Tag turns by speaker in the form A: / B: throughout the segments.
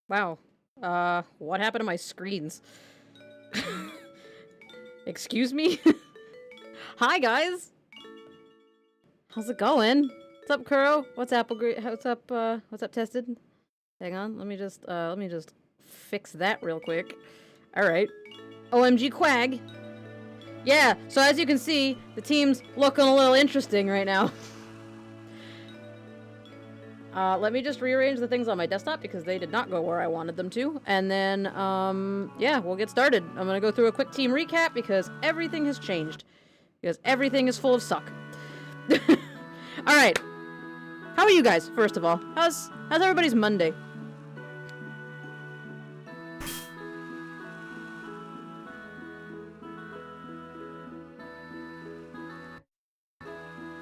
A: Wow. What happened to my screens? Excuse me? Hi, guys! How's it going? What's up, Kuro? What's what's up, Tested? Hang on, let me just fix that real quick. Alright. OMG Quag! Yeah, so as you can see, the team's looking a little interesting right now. Let me just rearrange the things on my desktop because they did not go where I wanted them to. And then, yeah, we'll get started. I'm gonna go through a quick team recap because everything has changed. Because everything is full of suck. Alright. How are you guys, first of all? How's everybody's Monday?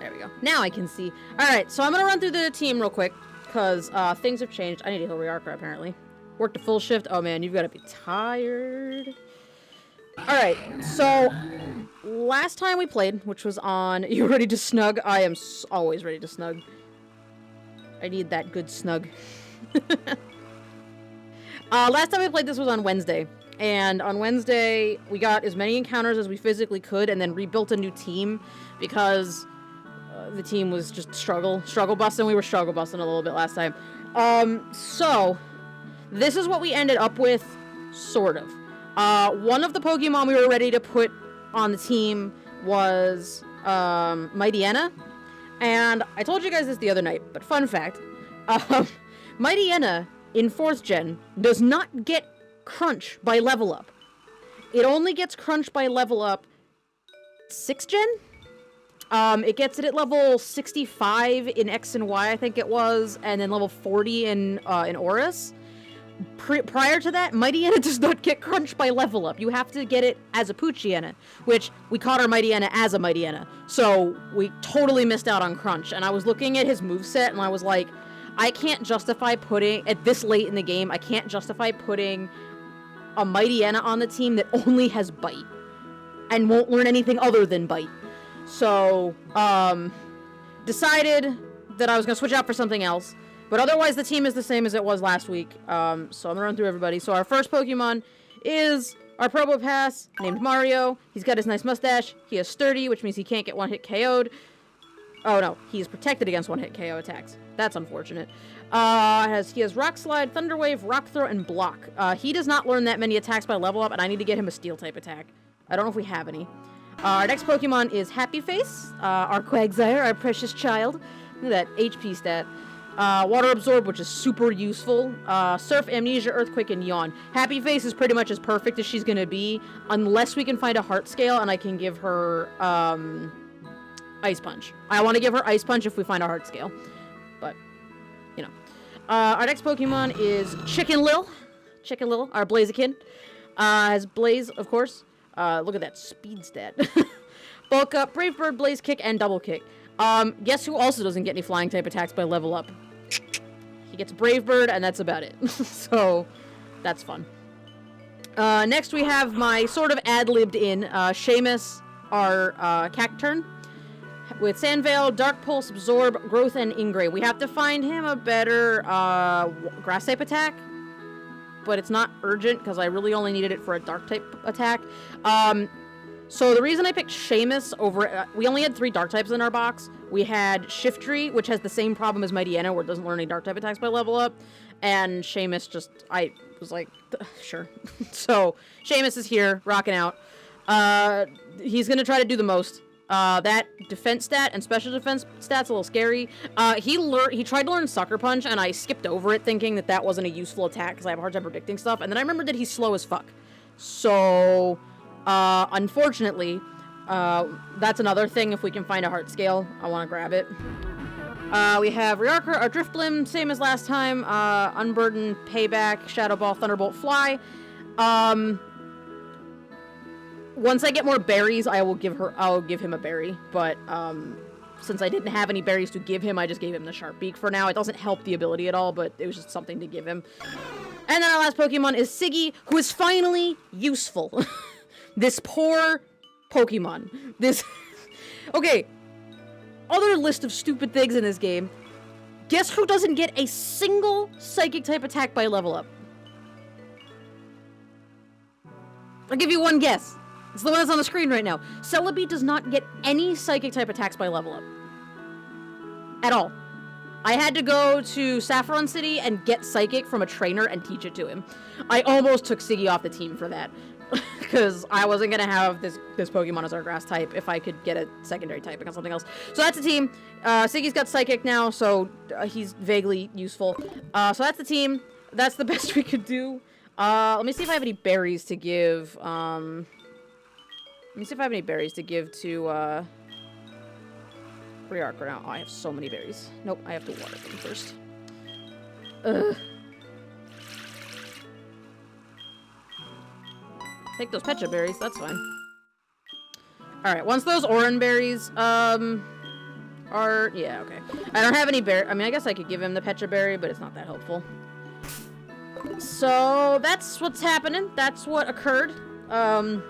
A: There we go. Now I can see. Alright, so I'm gonna run through the team real quick, because things have changed. I need to heal Riarka, apparently. Worked a full shift. Oh man, you've got to be tired. Alright, so last time we played, which was on You Ready to Snug? I am always ready to snug. I need that good snug. Last time we played this was on Wednesday. And on Wednesday, we got as many encounters as we physically could and then rebuilt a new team because the team was just struggle busting. We were struggle busting a little bit last time. So this is what we ended up with, sort of. One of the Pokemon we were ready to put on the team was Mightyena. And I told you guys this the other night, but fun fact, Mightyena in 4th gen does not get crunch by level up. It only gets crunch by level up 6th gen? It gets it at level 65 in X and Y, I think it was, and then level 40 in Oris. Prior to that, Mightyena does not get crunched by level up. You have to get it as a Poochyena, which we caught our Mightyena as a Mightyena. So we totally missed out on crunch. And I was looking at his moveset and I was like, I can't justify putting, at this late in the game, I can't justify putting a Mightyena on the team that only has Bite and won't learn anything other than Bite. So, decided that I was gonna switch out for something else. But otherwise, the team is the same as it was last week. So I'm gonna run through everybody. So our first Pokemon is our Probopass, named Mario. He's got his nice mustache. He is sturdy, which means he can't get one-hit KO'd. Oh no, he is protected against one-hit KO attacks. That's unfortunate. He has Rock Slide, Thunder Wave, Rock Throw, and Block. He does not learn that many attacks by level up, and I need to get him a Steel-type attack. I don't know if we have any. Our next Pokemon is Happy Face, our Quagsire, our precious child. Look at that HP stat. Water Absorb, which is super useful. Surf, Amnesia, Earthquake, and Yawn. Happy Face is pretty much as perfect as she's gonna be, unless we can find a Heart Scale and I can give her, Ice Punch. I want to give her Ice Punch if we find a Heart Scale. But, you know. Our next Pokemon is Chicken Lil, our Blaziken. Has Blaze, of course. Look at that speed stat. Bulk Up, Brave Bird, Blaze Kick, and Double Kick. Guess who also doesn't get any flying type attacks by level up? He gets Brave Bird, and that's about it. So, that's fun. Next we have my sort of ad-libbed in, Seamus, our, Cacturn. With Sandveil, Dark Pulse, Absorb, Growth, and Ingray. We have to find him a better, grass type attack. But it's not urgent, because I really only needed it for a dark type attack. So the reason I picked Seamus over... we only had 3 dark types in our box. We had Shiftry, which has the same problem as Mightyena, where it doesn't learn any dark type attacks by level up. And Seamus just... I was like, sure. So, Seamus is here, rocking out. He's gonna try to do the most. That defense stat and special defense stat's a little scary. He tried to learn Sucker Punch, and I skipped over it thinking that that wasn't a useful attack, because I have a hard time predicting stuff. And then I remembered that he's slow as fuck. So... unfortunately, that's another thing. If we can find a Heart Scale, I want to grab it. We have Riarka, our Drifblim, same as last time. Unburden, Payback, Shadow Ball, Thunderbolt, Fly. Once I get more berries, I'll give him a berry. But, since I didn't have any berries to give him, I just gave him the Sharp Beak for now. It doesn't help the ability at all, but it was just something to give him. And then our last Pokemon is Siggy, who is finally useful. This poor Pokemon. This... Okay. Other list of stupid things in this game. Guess who doesn't get a single Psychic-type attack by level up? I'll give you one guess. It's the one that's on the screen right now. Celebi does not get any psychic type attacks by level up. At all. I had to go to Saffron City and get Psychic from a trainer and teach it to him. I almost took Siggy off the team for that. Because I wasn't going to have this Pokemon as our grass type if I could get a secondary typing on something else. So that's the team. Siggy's got Psychic now, so he's vaguely useful. So that's the team. That's the best we could do. Let me see if I have any berries to give. Let me see if I have any berries to give to... Rearc right now. Oh, I have so many berries. Nope, I have to water them first. Ugh. Take those Pecha berries, that's fine. Alright, once those Oran berries, are... Yeah, okay. I don't have any berry... I mean, I guess I could give him the Pecha berry, but it's not that helpful. So, that's what's happening. That's what occurred. Yeah.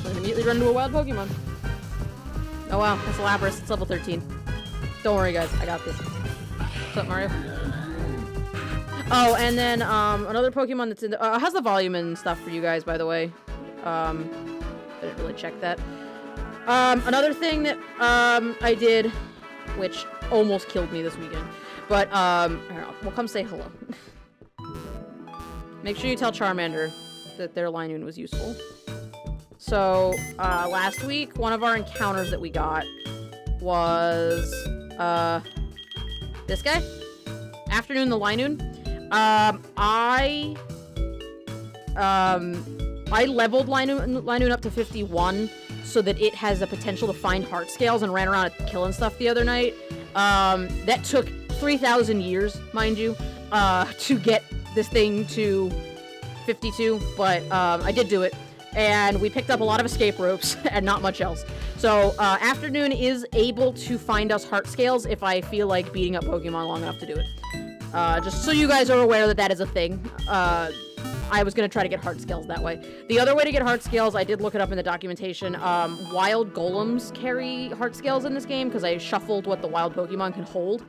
A: And immediately run into a wild Pokemon. Oh wow, that's Lapras. It's level 13. Don't worry, guys. I got this. What's up, Mario? Oh, and then another Pokemon that's in the... how's the volume and stuff for you guys, by the way? I didn't really check that. Another thing that I did, which almost killed me this weekend, but we'll come say hello. Make sure you tell Charmander that their Linoon was useful. So, last week, one of our encounters that we got was, this guy? Afternoon the Linoon. I leveled Linoon up to 51 so that it has the potential to find heart scales and ran around killing stuff the other night. That took 3,000 years, mind you, to get this thing to 52, but, I did do it. And we picked up a lot of escape ropes and not much else. So, Afternoon is able to find us heart scales if I feel like beating up Pokemon long enough to do it. Just so you guys are aware that that is a thing. I was going to try to get heart scales that way. The other way to get heart scales, I did look it up in the documentation. Wild Golems carry heart scales in this game because I shuffled what the wild Pokemon can hold.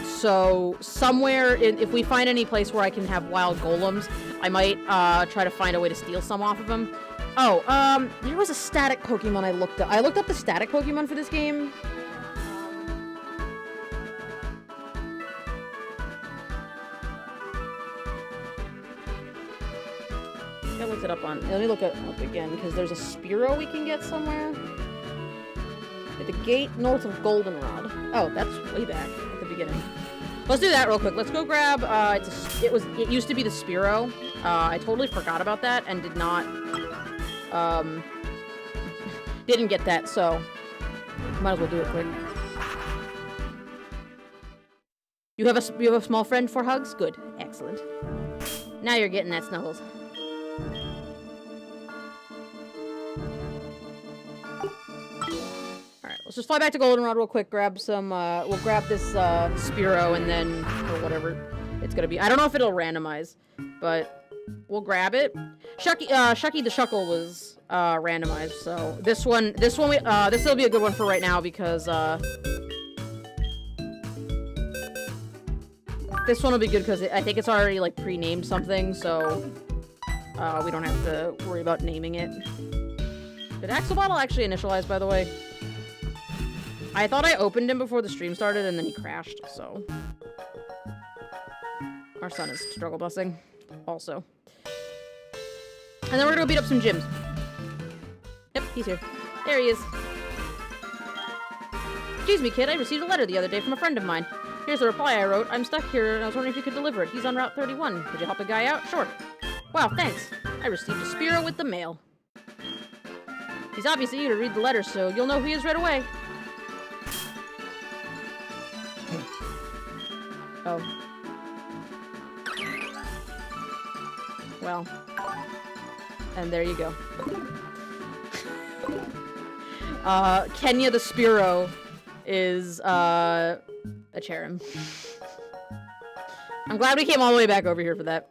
A: So somewhere, if we find any place where I can have wild Golems, I might try to find a way to steal some off of them. Oh, there was a static Pokemon I looked up. I looked up the static Pokemon for this game. I looked it up on... Let me look it up again, because there's a Spearow we can get somewhere. At the gate north of Goldenrod. Oh, that's way back at the beginning. Let's do that real quick. Let's go grab, it used to be the Spearow. I totally forgot about that and did not, didn't get that, so might as well do it quick. You have a small friend for hugs? Good. Excellent. Now you're getting that, Snuggles. Let's just fly back to Goldenrod real quick, grab some, we'll grab this, Spearow, and then, or whatever it's gonna be. I don't know if it'll randomize, but we'll grab it. Shucky the Shuckle was, randomized, so this will be a good one for right now, because, this one will be good, because I think it's already, like, pre-named something, so, we don't have to worry about naming it. Did Axolotl actually initialize, by the way? I thought I opened him before the stream started, and then he crashed, so... Our son is struggle busing, also. And then we're gonna go beat up some gyms. Yep, he's here. There he is. Excuse me, kid, I received a letter the other day from a friend of mine. Here's the reply I wrote. I'm stuck here, and I was wondering if you could deliver it. He's on Route 31. Could you help a guy out? Sure. Wow, thanks. I received a Spearow with the mail. He's obviously you to read the letter, so you'll know who he is right away. Oh. Well. And there you go. Kenya the Spearow is, a Cherim. I'm glad we came all the way back over here for that.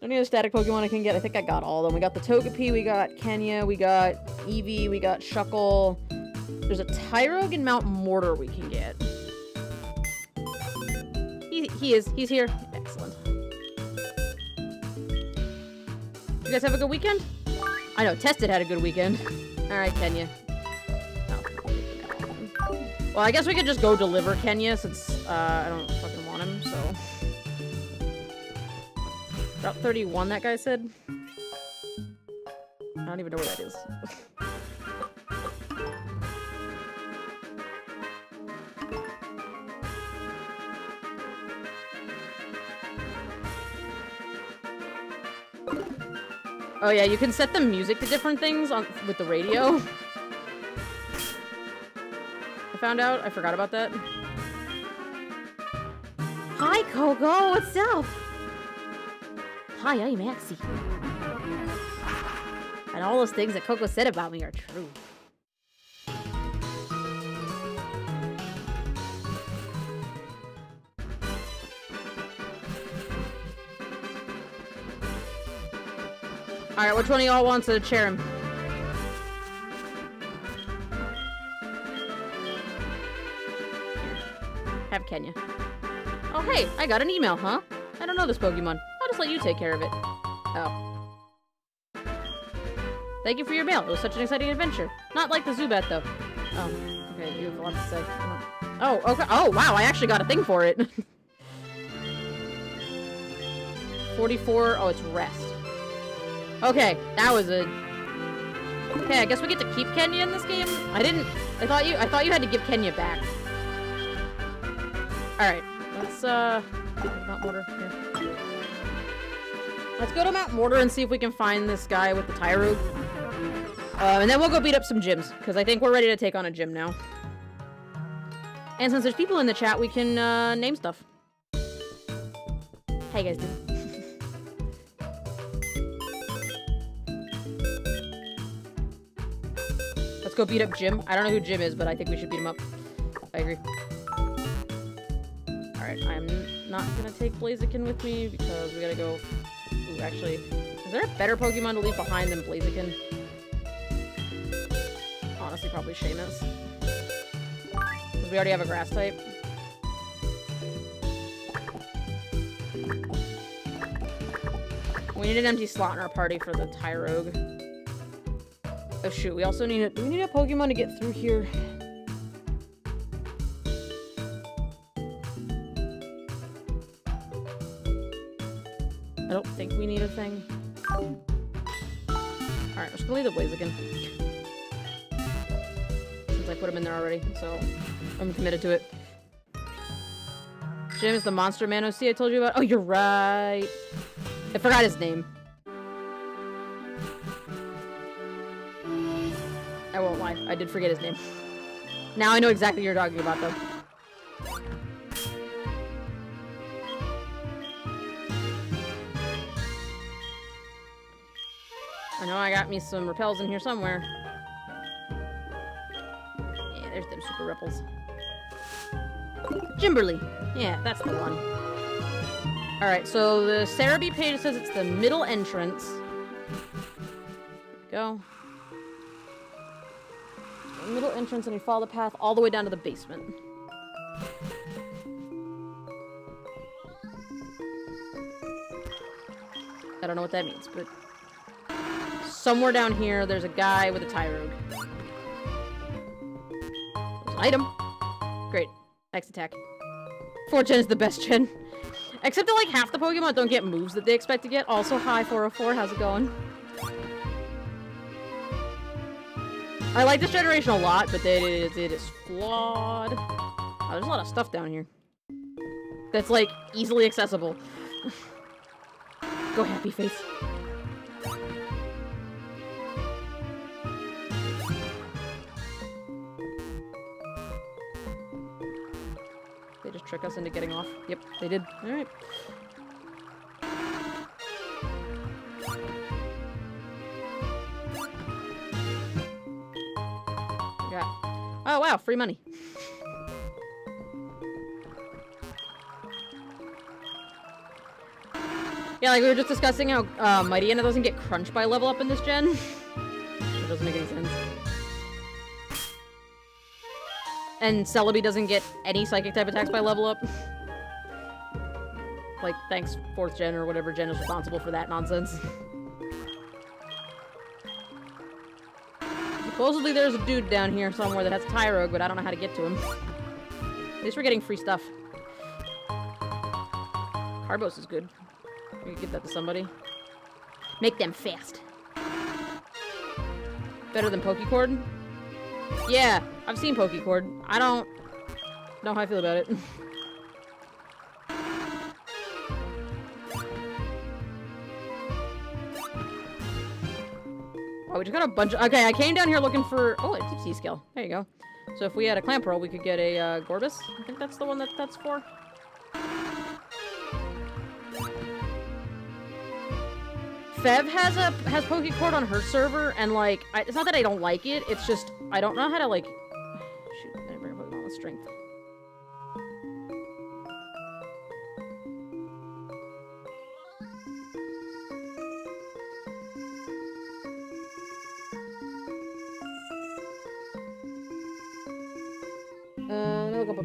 A: Any other static Pokemon I can get? I think I got all of them. We got the Togepi, we got Kenya, we got Eevee, we got Shuckle. There's a Tyrogue and Mount Mortar we can get. He is. He's here. Excellent. You guys have a good weekend? I know, Tested had a good weekend. Alright, Kenya. Oh. Well, I guess we could just go deliver Kenya since, I don't fucking want him, so... Route 31, that guy said? I don't even know where that is. Oh yeah, you can set the music to different things with the radio. I found out. I forgot about that. Hi, Coco. What's up? Hi, I'm Maxie. And all those things that Coco said about me are true. Alright, which one of y'all wants to chair him? Have Kenya. Oh, hey, I got an email, huh? I don't know this Pokemon. I'll just let you take care of it. Oh. Thank you for your mail. It was such an exciting adventure. Not like the Zubat, though. Oh, okay, you have a lot to say. Oh, okay. Oh, wow, I actually got a thing for it. 44. Oh, it's rest. Okay, that was a... Okay, I guess we get to keep Kenya in this game? I thought you had to give Kenya back. Alright, let's, Mount Mortar, here. Let's go to Mount Mortar and see if we can find this guy with the Tyrogue. And then we'll go beat up some gyms, because I think we're ready to take on a gym now. And since there's people in the chat, we can, name stuff. How you guys doing? Let's go beat up Jim. I don't know who Jim is, but I think we should beat him up. I agree. Alright, I'm not gonna take Blaziken with me because we gotta go... Ooh, actually, is there a better Pokemon to leave behind than Blaziken? Honestly, probably Seamus. Because we already have a grass type. We need an empty slot in our party for the Tyrogue. Oh shoot, we also need do we need a Pokemon to get through here? I don't think we need a thing. Alright, let's go leave the Blaziken. Since I put him in there already, so I'm committed to it. Jim is the Monster Man OC I told you about? Oh, you're right! I forgot his name. I won't lie, I did forget his name. Now I know exactly what you're talking about, though. I know I got me some repels in here somewhere. Yeah, there's them super repels. Gimberly! Yeah, that's the one. Alright, so the Cerebi page says it's the middle entrance. Go. Middle entrance, and you follow the path all the way down to the basement. I don't know what that means, but somewhere down here there's a guy with a Tyrogue. There's an item. Great. X attack. 4-gen is the best gen. Except that like half the Pokemon don't get moves that they expect to get. Also, hi 404, how's it going? I like this generation a lot, but it is flawed. Oh, there's a lot of stuff down here. That's, like, easily accessible. Go, Happy Face. They just trick us into getting off. Yep, they did. Alright. Oh wow, free money. Yeah, like we were just discussing how Mightyena doesn't get crunched by level up in this gen. It doesn't make any sense. And Celebi doesn't get any psychic type attacks by level up. Like, thanks 4th gen or whatever gen is responsible for that nonsense. Supposedly there's a dude down here somewhere that has a Tyrogue, but I don't know how to get to him. At least we're getting free stuff. Carbos is good. We could give that to somebody. Make them fast. Better than Pokecord? Yeah, I've seen Pokecord. I don't know how I feel about it. Oh, we just got a bunch of... Okay, I came down here looking for... Oh, a Deep Sea Scale. There you go. So if we had a Clamperl, we could get a Gorbis. I think that's the one that's for. Fev has Pokecord on her server, and like, it's not that I don't like it, it's just, I don't know how to like... Shoot, I didn't bring a Pokemon with strength.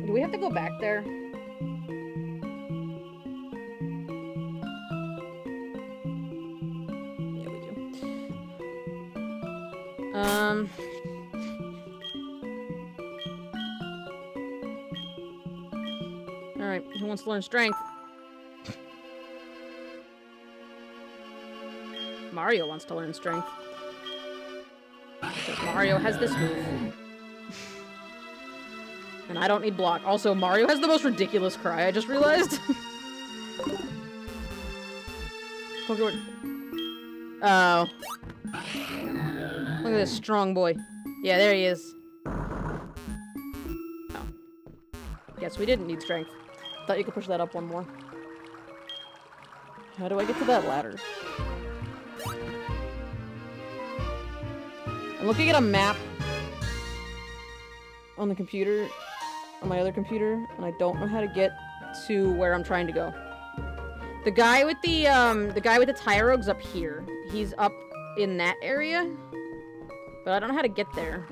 A: Do we have to go back there? Yeah, we do. Alright, who wants to learn strength? Mario wants to learn strength. Because Mario has this move. And I don't need block. Also, Mario has the most ridiculous cry, I just realized. Pokemon. Oh. Look at this strong boy. Yeah, there he is. Oh. Guess we didn't need strength. Thought you could push that up one more. How do I get to that ladder? I'm looking at a map on the computer, on my other computer, and I don't know how to get to where I'm trying to go. The guy with the Tyrogue's up here. He's up in that area, but I don't know how to get there.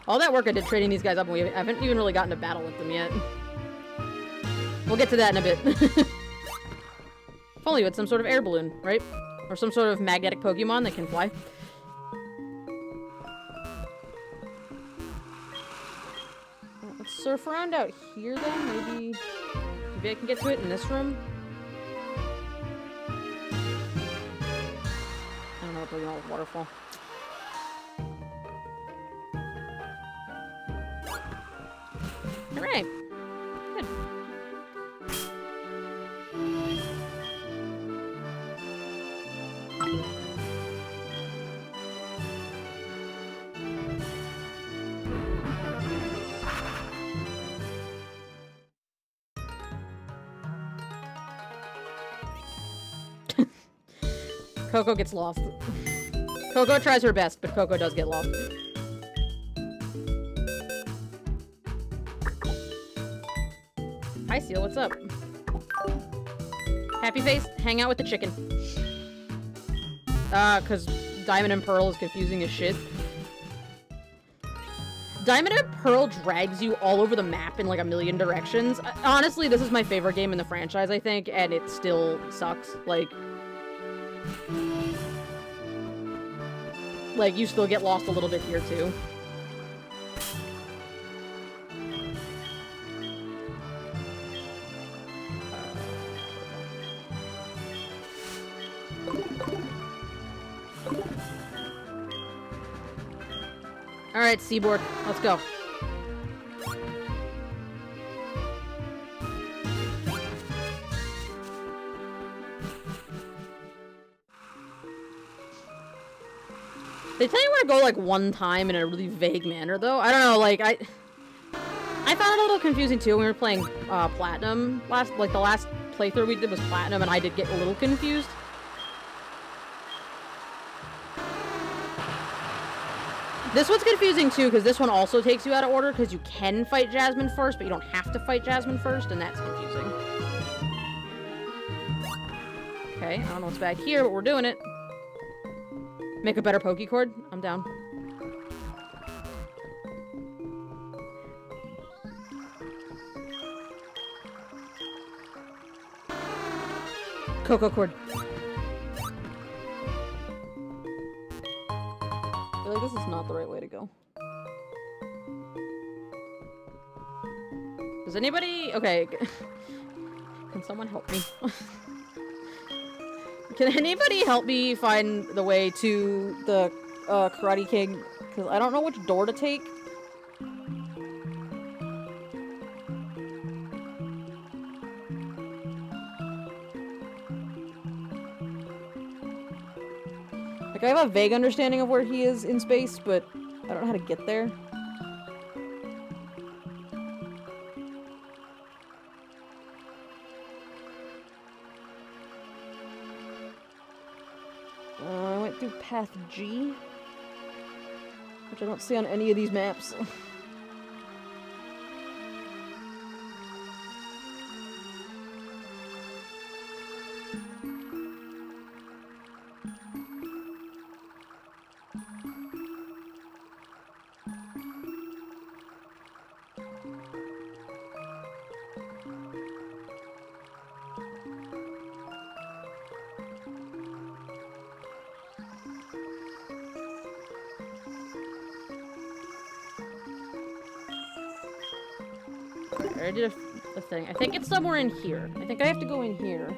A: All that work I did trading these guys up, and we haven't even really gotten to battle with them yet. We'll get to that in a bit. If only with some sort of air balloon, right? Or some sort of magnetic Pokemon that can fly. Well, let's surf around out here then. Maybe I can get to it in this room. I don't know what Pokemon with waterfall. Alright. Good. Coco gets lost. Coco tries her best, but Coco does get lost. Hi, Seal, what's up? Happy face, hang out with the chicken. Cause Diamond and Pearl is confusing as shit. Diamond and Pearl drags you all over the map in like a million directions. Honestly, this is my favorite game in the franchise, I think, and it still sucks. Like, you still get lost a little bit here, too. Alright, Seaboard, let's go. They tell you where to go, like, one time in a really vague manner, though. I don't know, like, I found it a little confusing, too, when we were playing, Platinum the last playthrough we did was Platinum, and I did get a little confused. This one's confusing, too, because this one also takes you out of order, because you can fight Jasmine first, but you don't have to fight Jasmine first, and that's confusing. Okay, I don't know what's back here, but we're doing it. Make a better Pokecord? I'm down. Cocoa cord. I feel like this is not the right way to go. Does anybody... Okay. Can someone help me? Can anybody help me find the way to the Karate King? Because I don't know which door to take. Like, I have a vague understanding of where he is in space, but I don't know how to get there. I went through path G, which I don't see on any of these maps. I did a thing. I think it's somewhere in here. I think I have to go in here.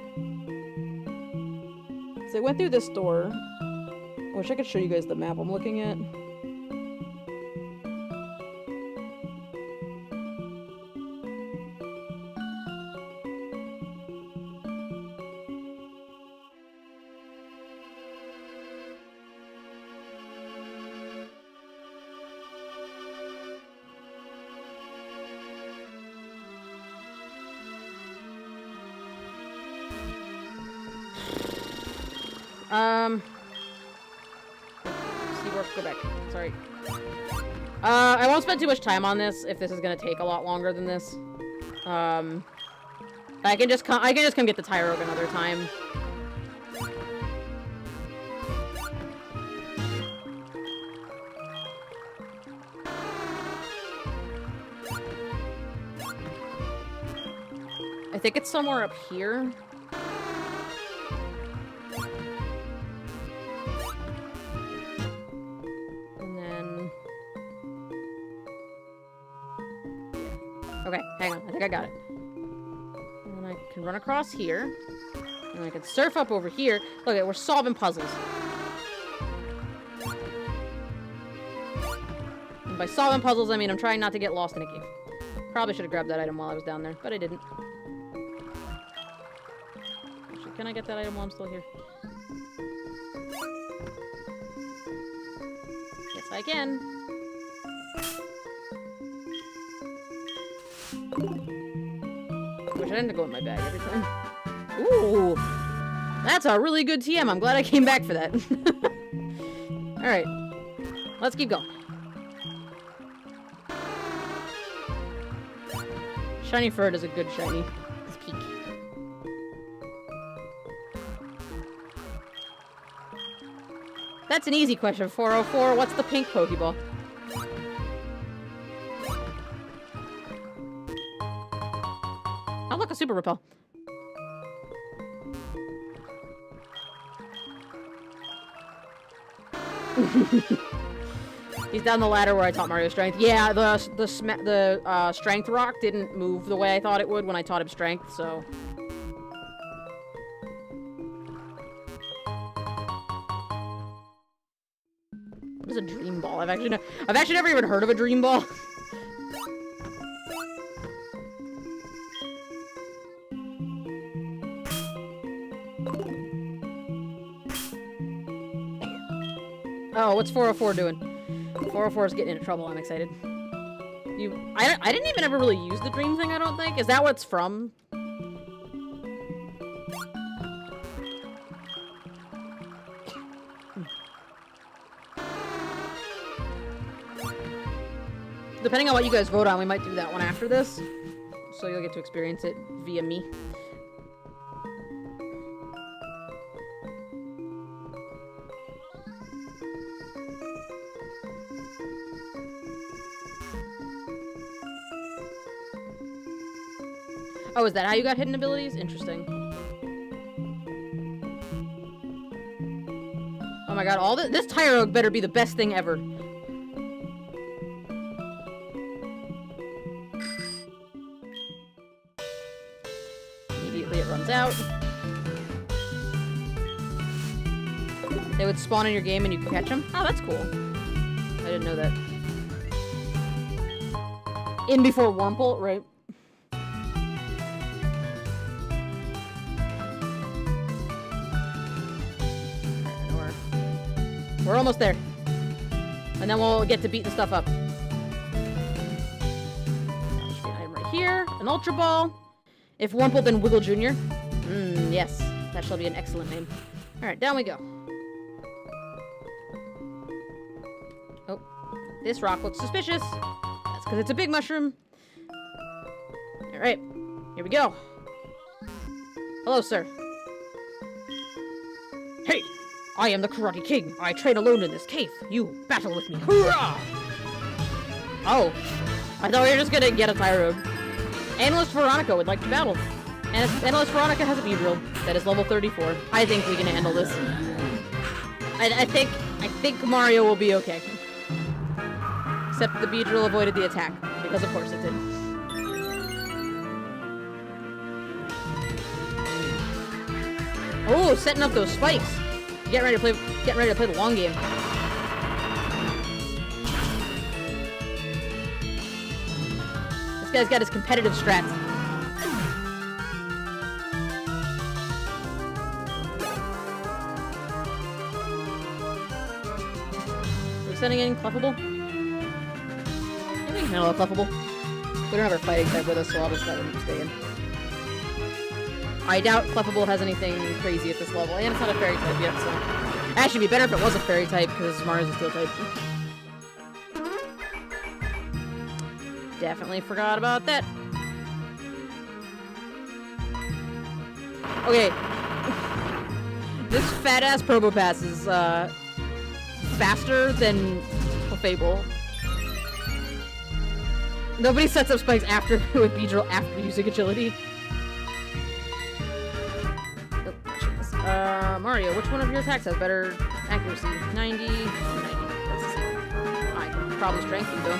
A: So I went through this door. I wish I could show you guys the map I'm looking at. Seaborg, go back. Sorry. I won't spend too much time on this if this is gonna take a lot longer than this. I can just come get the Tyrogue another time. I think it's somewhere up here. Okay, hang on. I think I got it. And then I can run across here. And I can surf up over here. Look, we're solving puzzles. And by solving puzzles, I mean I'm trying not to get lost in a cave. Probably should have grabbed that item while I was down there, but I didn't. Actually, can I get that item while I'm still here? Yes, I can. Wish I didn't go in my bag every time. Ooh! That's a really good TM. I'm glad I came back for that. Alright. Let's keep going. Shiny Furred is a good shiny. Let's peek. That's an easy question, 404. What's the pink Pokeball? Oh, look, a Super Repel. He's down the ladder where I taught Mario Strength. Yeah, the Strength Rock didn't move the way I thought it would when I taught him Strength, so... What is a Dream Ball? I've actually never even heard of a Dream Ball. Oh, what's 404 doing? 404 is getting into trouble. I'm excited. I didn't even ever really use the dream thing, I don't think. Is that what's from? Depending on what you guys vote on, we might do that one after this. So you'll get to experience it via me. Oh, is that how you got hidden abilities? Interesting. Oh my god, all this Tyrogue better be the best thing ever. Immediately it runs out. They would spawn in your game and you could catch them? Oh, that's cool. I didn't know that. In before Wurmple, right? We're almost there. And then we'll get to beating stuff up. Item right here. An Ultra Ball. If Wurmple, then Wiggle Jr. Yes. That shall be an excellent name. Alright, down we go. Oh. This rock looks suspicious. That's because it's a big mushroom. Alright. Here we go. Hello, sir. Hey! I am the Karate King. I train alone in this cave. You battle with me. Hoorah! Oh. I thought we were just gonna get a Tyrogue. Analyst Veronica would like to battle. And Analyst Veronica has a Beedrill that is level 34. I think we can handle this. I think Mario will be okay. Except the Beedrill avoided the attack. Because of course it did. Oh, setting up those spikes. Getting ready to play the long game. This guy's got his competitive strats. Are we sending in Clefable? Maybe we can handle a Clefable. We don't have our fighting type with us, so I'll just let him stay in. I doubt Clefable has anything crazy at this level, and it's not a fairy type yet, so... Actually, it'd be better if it was a fairy type, because Mario's a steel type. Definitely forgot about that. Okay. This fat-ass Probopass is, faster than Clefable. Nobody sets up spikes after with Beedrill after using agility. Mario, which one of your attacks has better accuracy? 90, 90. That's the same. I probably strengthened though.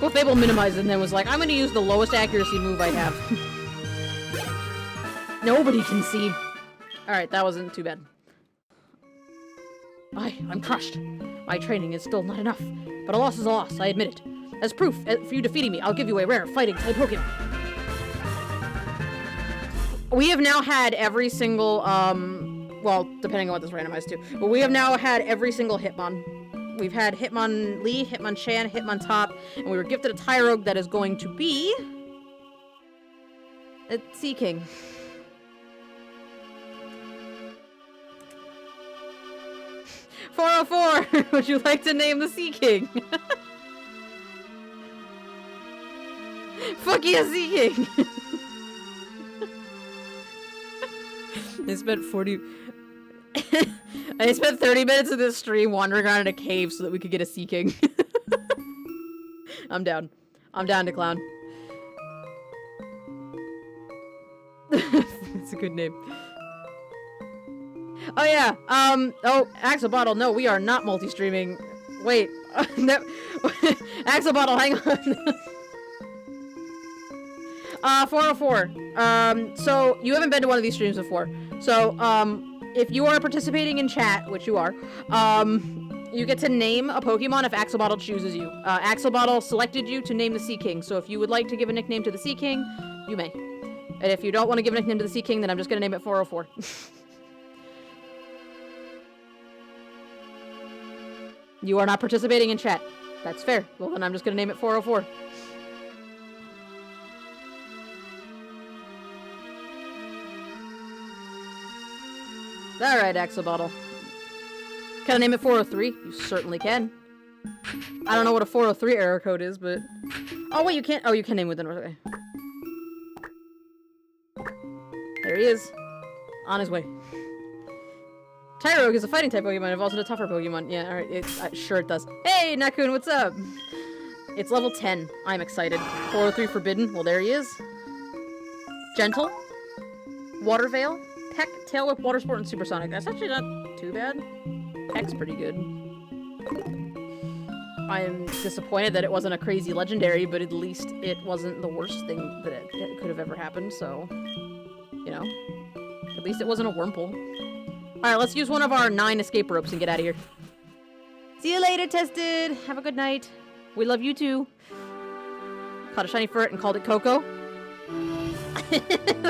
A: Clefable minimized and then was like, I'm gonna use the lowest accuracy move I have. Nobody can see. Alright, that wasn't too bad. I'm crushed. My training is still not enough. But a loss is a loss, I admit it. As proof for you defeating me, I'll give you a rare fighting type Pokemon. We have now had every single, well, depending on what this randomized to, but we have now had every single Hitmon. We've had Hitmonlee, Hitmonchan, Hitmontop, and we were gifted a Tyrogue that is going to be... a Seaking. $404! Would you like to name the Seaking? Fuck yeah, Seaking! I spent 30 minutes of this stream wandering around in a cave so that we could get a Seaking. I'm down. I'm down to clown. It's a good name. Oh yeah, oh, Axolotl, no, we are not multi-streaming. Wait, no. Axolotl, hang on. 404. So you haven't been to one of these streams before. So, if you are participating in chat, which you are, you get to name a Pokemon if Axolotl chooses you. Axolotl selected you to name the Seaking, so if you would like to give a nickname to the Seaking, you may. And if you don't want to give a nickname to the Seaking, then I'm just gonna name it 404. You are not participating in chat. That's fair. Well, then I'm just gonna name it 404. Alright, Axolotl. Can I name it 403? You certainly can. I don't know what a 403 error code is, but... Oh, wait, you can't... Oh, you can name within... Okay. There he is. On his way. Tyrogue is a fighting type Pokemon, evolves into a tougher Pokemon. Yeah, alright, sure it does. Hey, Nakun, what's up? It's level 10. I'm excited. 403 Forbidden. Well, there he is. Gentle. Water Veil. Peck, Tail Whip, Water Sport, and Supersonic. That's actually not too bad. Peck's pretty good. I'm disappointed that it wasn't a crazy legendary, but at least it wasn't the worst thing that it could have ever happened, so... You know. At least it wasn't a Wurmple. Alright, let's use one of our 9 escape ropes and get out of here. See you later, Tested! Have a good night. We love you too. Caught a shiny furt and called it Coco. Look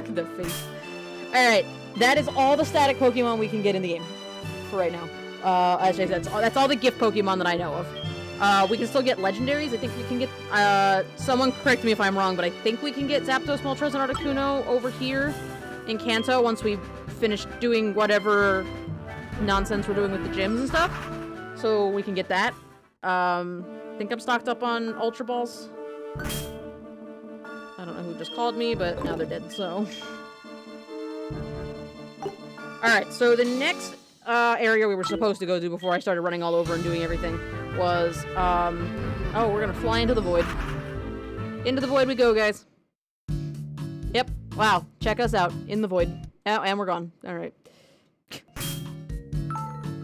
A: at the face. Alright, that is all the static Pokemon we can get in the game. For right now. Actually, that's all the gift Pokemon that I know of. We can still get legendaries. I think we can get, someone correct me if I'm wrong, but I think we can get Zapdos, Moltres, and Articuno over here in Kanto once we finish doing whatever nonsense we're doing with the gyms and stuff. So we can get that. I think I'm stocked up on Ultra Balls. I don't know who just called me, but now they're dead, so. Alright, so the next area we were supposed to go to before I started running all over and doing everything was, oh, we're gonna fly into the void. Into the void we go, guys. Yep. Wow. Check us out. In the void. Oh, and we're gone. Alright.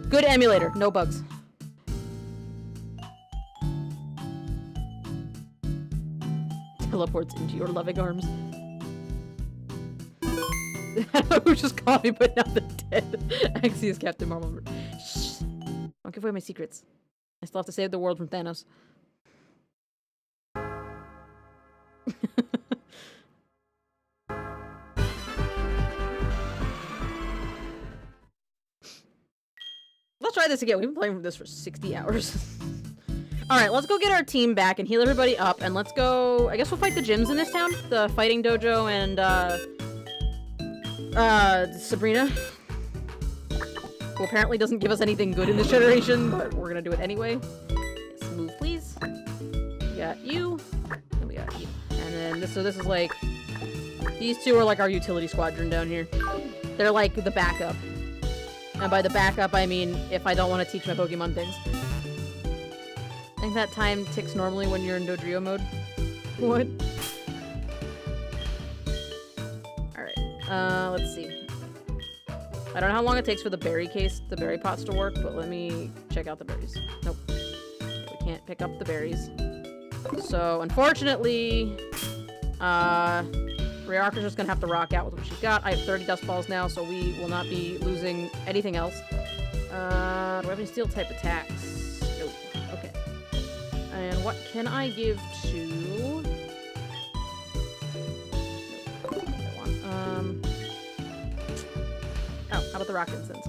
A: Good emulator. No bugs. Teleports into your loving arms. I don't know who just called me, but now they're dead. Axios Captain Marvel. Shh. Don't give away my secrets. I still have to save the world from Thanos. Let's try this again. We've been playing this for 60 hours. Alright, let's go get our team back and heal everybody up, and let's go... I guess we'll fight the gyms in this town. The Fighting Dojo and, Sabrina. Who apparently doesn't give us anything good in this generation, but we're gonna do it anyway. Yes, move, please. We got you, and we got you. And then this, so this is like... These two are like our utility squadron down here. They're like the backup. And by the backup, I mean if I don't want to teach my Pokemon things. I think that time ticks normally when you're in Dodrio mode. What? Alright, let's see. I don't know how long it takes for the berry case, the berry pots to work, but let me check out the berries. Nope. We can't pick up the berries. So, unfortunately, Rayarka's just gonna have to rock out with what she's got. I have 30 Dust Balls now, so we will not be losing anything else. Do I have any Steel-type attacks? Nope. Okay. And what can I give to... Nope. Oh, how about the Rock Incense?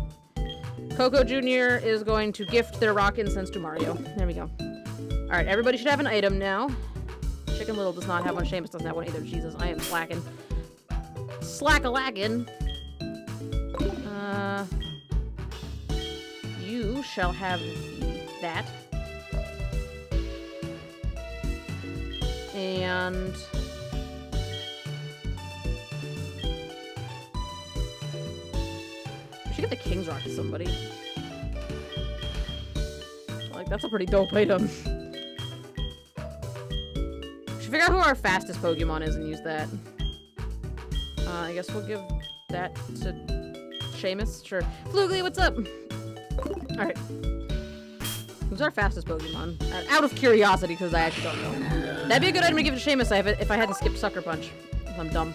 A: Coco Jr. is going to gift their Rock Incense to Mario. There we go. Alright, everybody should have an item now. Chicken Little does not have one. Seamus doesn't have one either. Jesus, I am slacking. Slack-a-lackin'. You shall have that. And... we should get the King's Rock to somebody. Like, that's a pretty dope item. Figure out who our fastest Pokemon is and use that. I guess we'll give that to Seamus. Sure. Flugly, what's up? Alright. Who's our fastest Pokemon? Out of curiosity, because I actually don't know. That'd be a good item to give to Seamus if I hadn't skipped Sucker Punch. I'm dumb.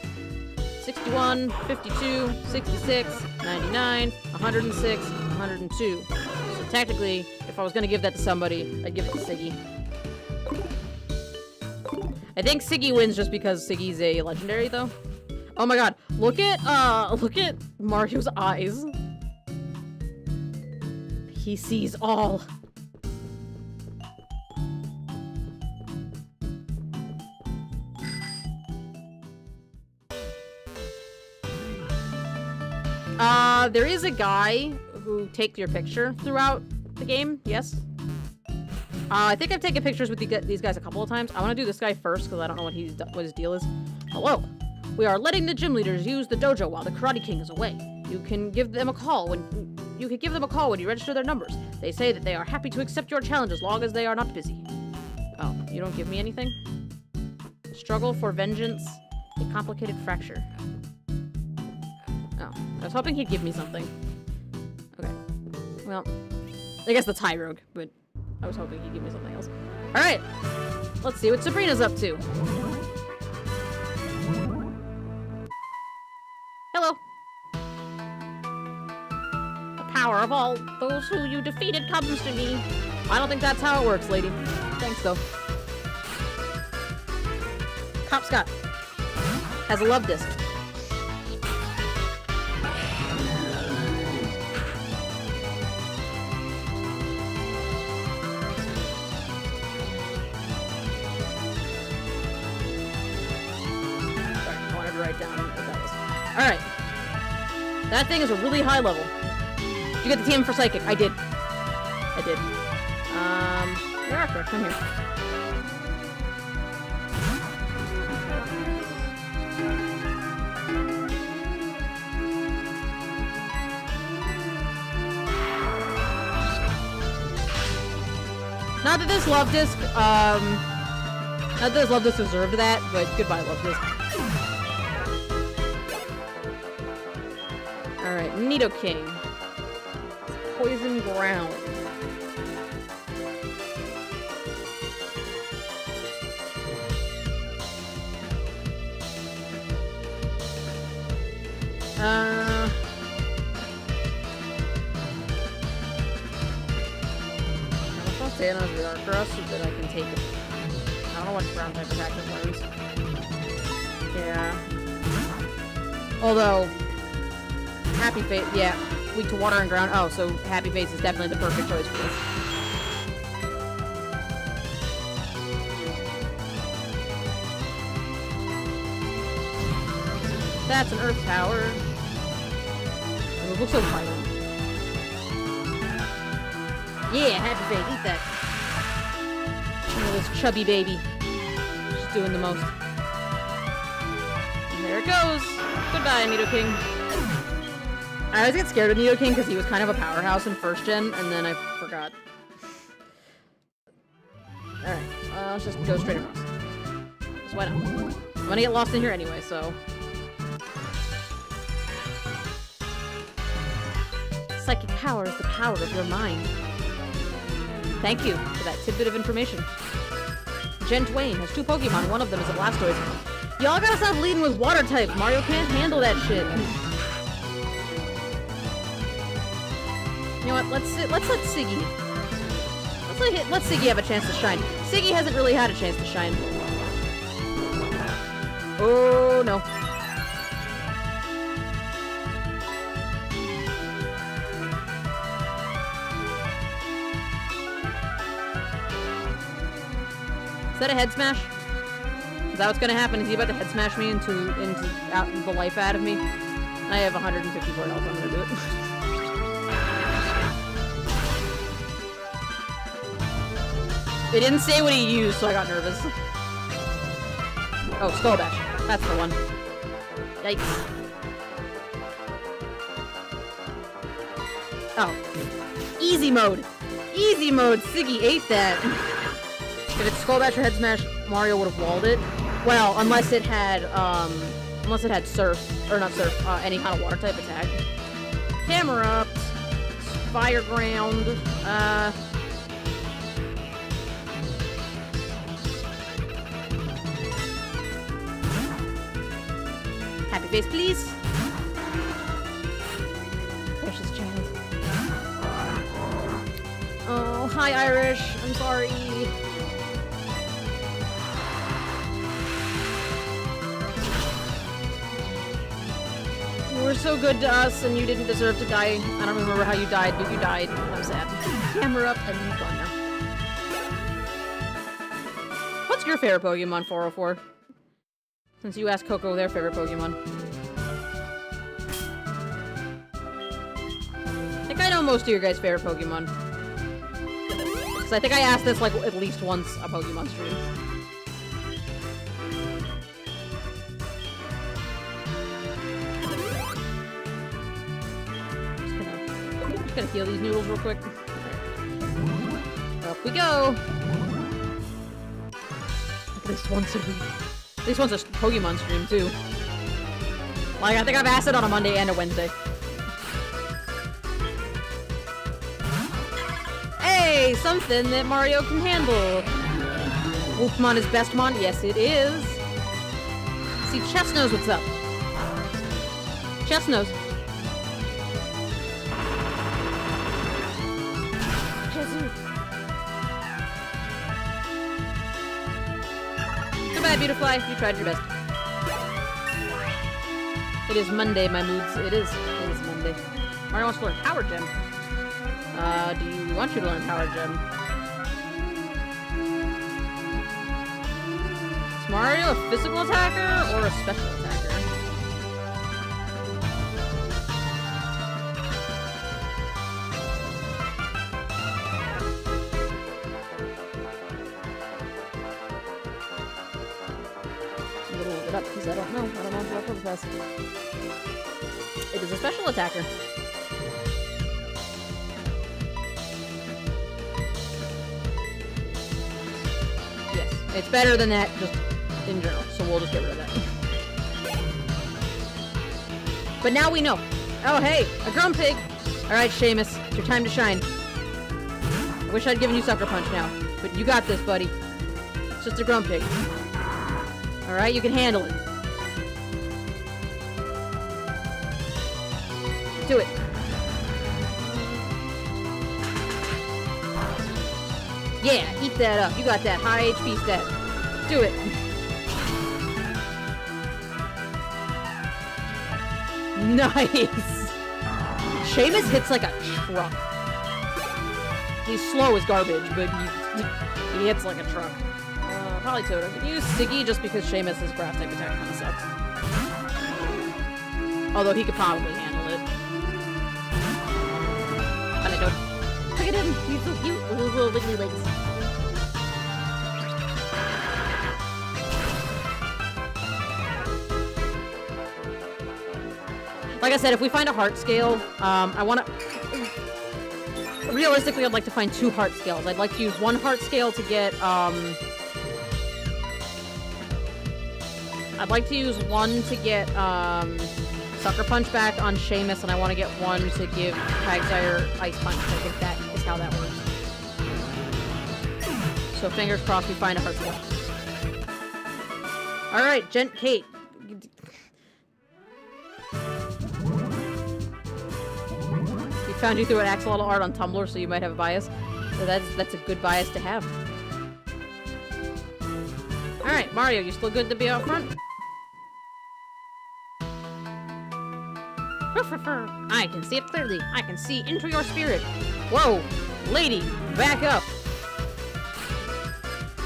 A: 61, 52, 66, 99, 106, 102. So technically, if I was going to give that to somebody, I'd give it to Siggy. I think Siggy wins just because Siggy's a legendary, though. Oh my god, look at Mario's eyes. He sees all. There is a guy who takes your picture throughout the game, yes? I think I've taken pictures with these guys a couple of times. I want to do this guy first, because I don't know what his deal is. Hello. We are letting the gym leaders use the dojo while the Karate King is away. You can give them a call when you could give them a call when you register their numbers. They say that they are happy to accept your challenge as long as they are not busy. Oh, you don't give me anything? Struggle for vengeance. A complicated fracture. Oh, I was hoping he'd give me something. Okay. Well, I guess that's High Rogue, but I was hoping he'd give me something else. Alright! Let's see what Sabrina's up to. Hello! The power of all those who you defeated comes to me. I don't think that's how it works, lady. Thanks, though. Cop Scott has a love disc. Write down what that is. Alright. That thing is a really high level. Did you get the team for Psychic? I did. I did. Where are you? Come here. Not that this love disc, not that this love disc deserved that, but goodbye, love disc. Alright, Nidoking. Poison ground. I'm supposed to hit on the Dark Grass so that I can take it. I don't know what ground type attack it learns. Yeah. Although, Happy Face, yeah, weak to water and ground. Oh, so Happy Face is definitely the perfect choice for this. That's an Earth Tower. Oh, it looks so violent. Yeah, Happy Face, eat that. Look at this chubby baby. She's doing the most. And there it goes. Goodbye, Nidoking. I always get scared of Nidoking because he was kind of a powerhouse in first gen, and then I forgot. Alright, let's just go straight across. So why not? I'm gonna get lost in here anyway, so... Psychic power is the power of your mind. Thank you for that tidbit of information. Jen Twain has 2 Pokemon, one of them is a Blastoise. Y'all gotta stop leading with water types. Mario can't handle that shit. You know what? Let's let Siggy. Let Siggy have a chance to shine. Siggy hasn't really had a chance to shine. Oh no. Is that a head smash? Is that what's gonna happen? Is he about to head smash me into out the life out of me? I have 154 health. I'm gonna do it. It didn't say what he used, so I got nervous. Oh, Skull Bash. That's the one. Yikes. Oh. Easy mode. Easy mode. Siggy ate that. If it's Skull Bash or Head Smash, Mario would have walled it. Well, unless it had Surf. Or not Surf. Any kind of water type attack. Hammer Up. Fire Ground. Happy Face, please. Precious child. Oh, hi, Irish. I'm sorry. You were so good to us, and you didn't deserve to die. I don't remember how you died, but you died. I'm sad. Camera up, and move on now. What's your favorite Pokemon, 404? Since you asked Coco their favorite Pokemon. I think I know most of your guys' favorite Pokemon. Because I think I asked this like at least once a Pokemon stream. Just gonna Gotta heal these noodles real quick. Up we go! At least once a week. At least once a Pokemon stream, too. Like, I think I've asked it on a Monday and a Wednesday. Hey! Something that Mario can handle! Wolfmon is Bestmon? Yes, it is. See, Chess knows what's up. Chess knows. Goodbye, Beautifly. You tried your best. It is Monday, my moods. It is Monday. Mario wants to learn Power Gem. Do you want you to learn Power Gem? Is Mario a physical attacker or a special attacker? It up because I don't know what Pokemon does. It is a special attacker. Yes, it's better than that just in general, so we'll just get rid of that. But now we know. Oh hey, a Grumpig! Alright, Seamus, it's your time to shine. I wish I'd given you Sucker Punch now, but you got this, buddy. It's just a Grumpig. Alright, you can handle it. Do it. Yeah, eat that up. You got that high HP stat. Do it. Nice! Seamus hits like a truck. He's slow as garbage, but he hits like a truck. Probably Toto. I could use Siggy just because Seamus' grass type attack kind of sucks. Although he could probably handle it. But I don't. Look at him! He's so cute with his little wiggly legs. Like I said, if we find a heart scale, I want to... Realistically, I'd like to find 2 heart scales. I'd like to use 1 heart scale to get, I'd like to use 1 to get, Sucker Punch back on Seamus, and I want to get 1 to give Quagsire Ice Punch. I think that is how that works. So fingers crossed we find a heart scale. Alright, Kate. We found you through an axolotl art on Tumblr, so you might have a bias. So that's a good bias to have. Alright, Mario, you still good to be out front? I can see it clearly. I can see into your spirit. Whoa! Lady, back up!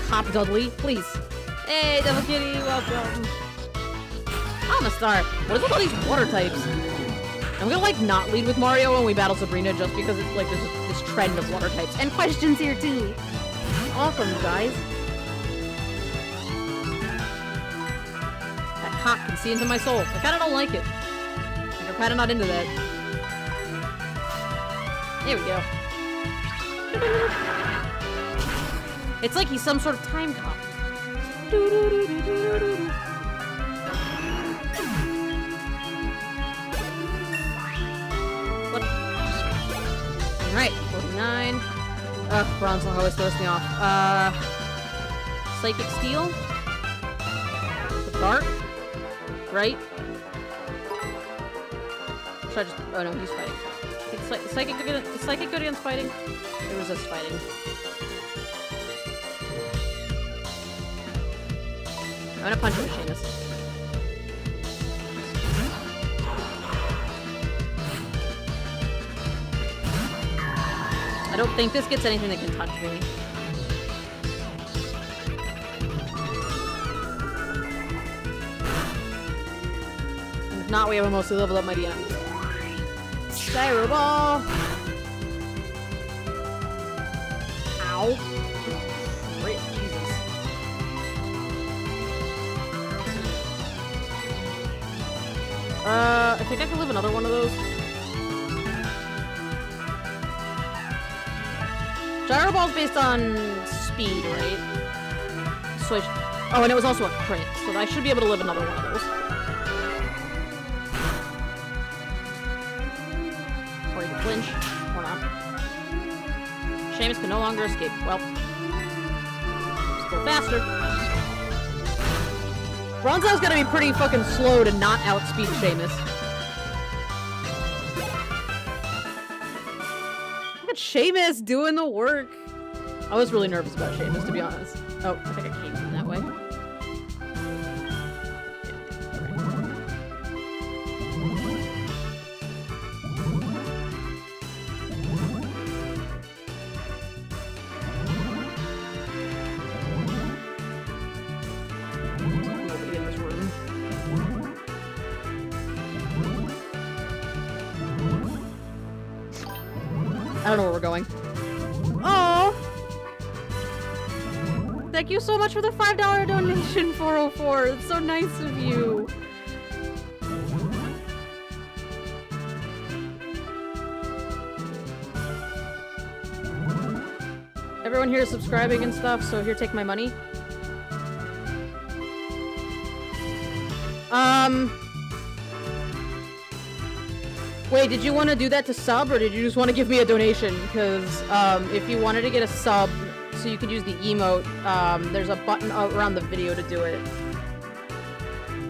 A: Cop Dudley, please. Hey, Devil Kitty, welcome. I'm a star. What is with all these water types? I'm gonna, like, not lead with Mario when we battle Sabrina just because it's, like, this trend of water types. And questions here, too. Awesome, guys. That cop can see into my soul. I kinda don't like it. I'm kinda not into that. There we go. It's like he's some sort of time cop. What? Alright, 49. Ugh, Bronzong always throws me off. Psychic Steel? The Dark? Right? Should I just... Oh no, he's fighting. Is Psychic good against fighting? Or resist fighting? I'm gonna punch him with Seamus. I don't think this gets anything that can touch me. And if not, we have a mostly leveled up Mighty Enemies. Gyro Ball! Ow. Great, Jesus. I think I can live another one of those. Gyro Ball's based on speed, right? So oh, and it was also a crit, so I should be able to live another one of those. Or you can flinch, or not. Seamus can no longer escape. Well, still faster. Bronzo's gonna be pretty fucking slow to not outspeed Seamus. Look at Seamus doing the work. I was really nervous about Seamus, to be honest. Oh, I think I came from that way. Nobody in this room. I don't know where we're going. Oh! Thank you so much for the $5 donation, 404. It's so nice of you. Everyone here is subscribing and stuff, so here, take my money. Wait, did you want to do that to sub, or did you just want to give me a donation? Because, if you wanted to get a sub, so you could use the emote, there's a button around the video to do it.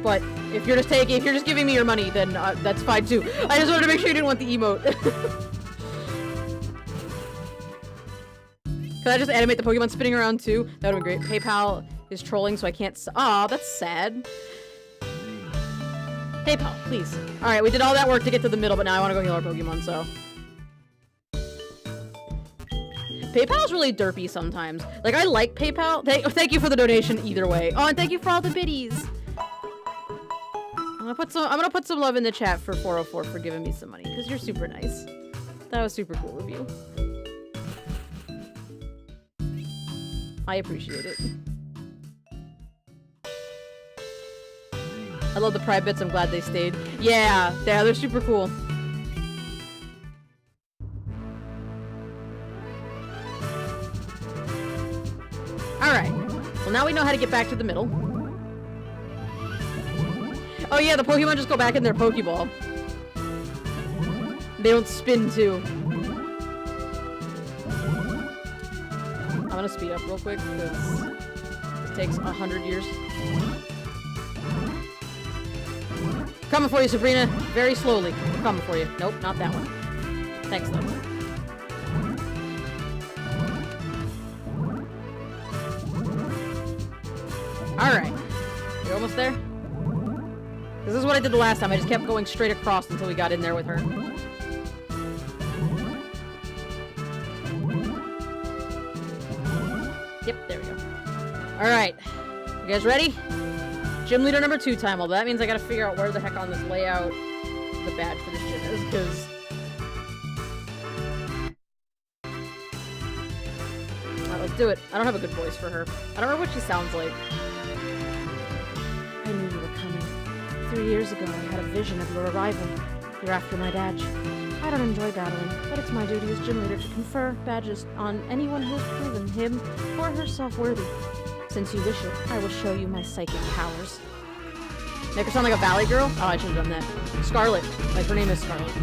A: But if you're just giving me your money, then that's fine too. I just wanted to make sure you didn't want the emote. Can I just animate the Pokemon spinning around too? That would be great. PayPal is trolling, so I can't. Aw, that's sad. PayPal, please. All right, we did all that work to get to the middle, but now I want to go heal our Pokemon. So. PayPal's really derpy sometimes. Like, I like PayPal. Thank you for the donation either way. Oh, and thank you for all the biddies. I'm gonna put some love in the chat for 404 for giving me some money, because you're super nice. That was super cool of you. I appreciate it. I love the pride bits. I'm glad they stayed. Yeah, they're super cool. Alright. Well, now we know how to get back to the middle. Oh yeah, the Pokemon just go back in their Pokeball. They don't spin too. I'm gonna speed up real quick, because it takes 100 years. Coming for you, Sabrina. Very slowly. Coming for you. Nope, not that one. Thanks, though. Alright. We're almost there? This is what I did the last time. I just kept going straight across until we got in there with her. Yep, there we go. Alright. You guys ready? Gym leader number 2 time. Well, that means I gotta figure out where the heck on this layout the badge for this gym is, because... Alright, let's do it. I don't have a good voice for her. I don't remember what she sounds like. I knew you were coming. 3 years ago, I had a vision of your arrival. You're after my badge. I don't enjoy battling, but it's my duty as gym leader to confer badges on anyone who has proven him or herself worthy. Since you wish it, I will show you my psychic powers. Make her sound like a valley girl? Oh, I should have done that. Scarlet. Like, her name is Scarlet.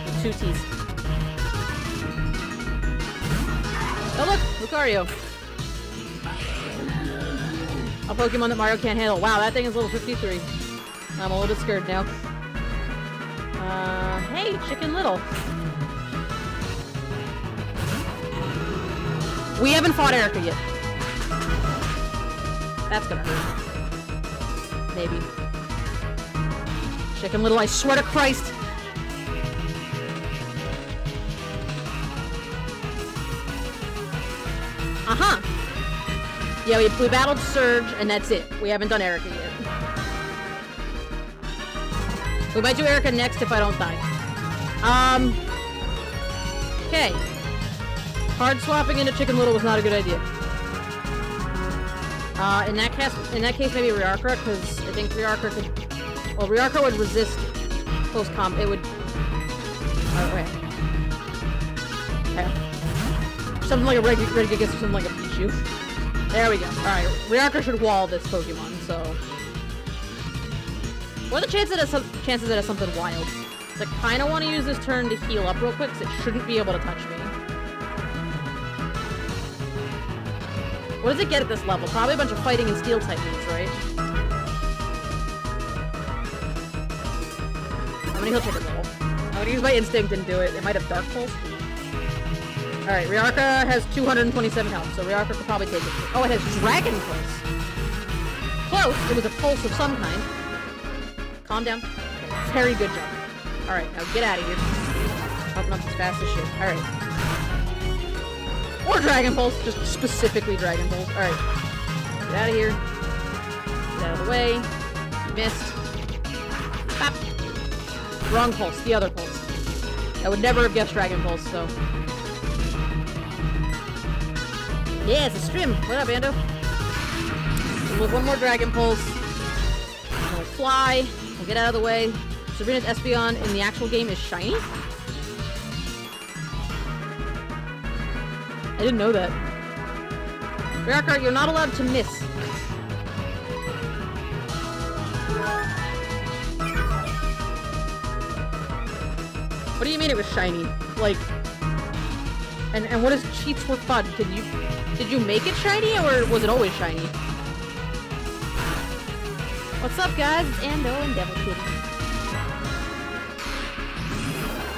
A: With 2 T's. Oh, look! Lucario. A Pokemon that Mario can't handle. Wow, that thing is level 53. I'm a little bit scared now. Hey, Chicken Little. We haven't fought Erica yet. That's gonna hurt. Maybe. Chicken Little, I swear to Christ! Uh-huh! Yeah, we battled Surge, and that's it. We haven't done Erica yet. We might do Erica next if I don't die. Okay. Hard swapping into Chicken Little was not a good idea. In that case, maybe Riarca, because I think Riarca could... Well, Riarca would resist close combat. It would... Okay. something like a Regigigas or something like a Pichu. There we go. Alright, Ryarka should wall this Pokemon, so... What are the chances that it has something wild? So I kind of want to use this turn to heal up real quick, because it shouldn't be able to touch me. What does it get at this level? Probably a bunch of fighting and steel type moves, right? I'm gonna heal check it level. I'm gonna use my instinct and do it. It might have Dark Pulse. Alright, Ryarka has 227 health, so Ryarka could probably take it. Oh, it has Dragon Pulse. Close! It was a pulse of some kind. Calm down. Very good job. Alright, now get out of here. Popping up as fast as shit. Alright. Or Dragon Pulse, just specifically Dragon Pulse. Alright. Get out of here. Get out of the way. Missed. Bop. Wrong pulse, the other pulse. I would never have guessed Dragon Pulse, so. Yeah, it's a stream. What up, Ando? With one more Dragon Pulse. We'll fly. We'll get out of the way. Sabrina's Espeon in the actual game is shiny? I didn't know that. Ryarka, you're not allowed to miss. What do you mean it was shiny? Like, and what is cheats for fun? Did you make it shiny, or was it always shiny? What's up, guys? It's Ando and Devil Kitty.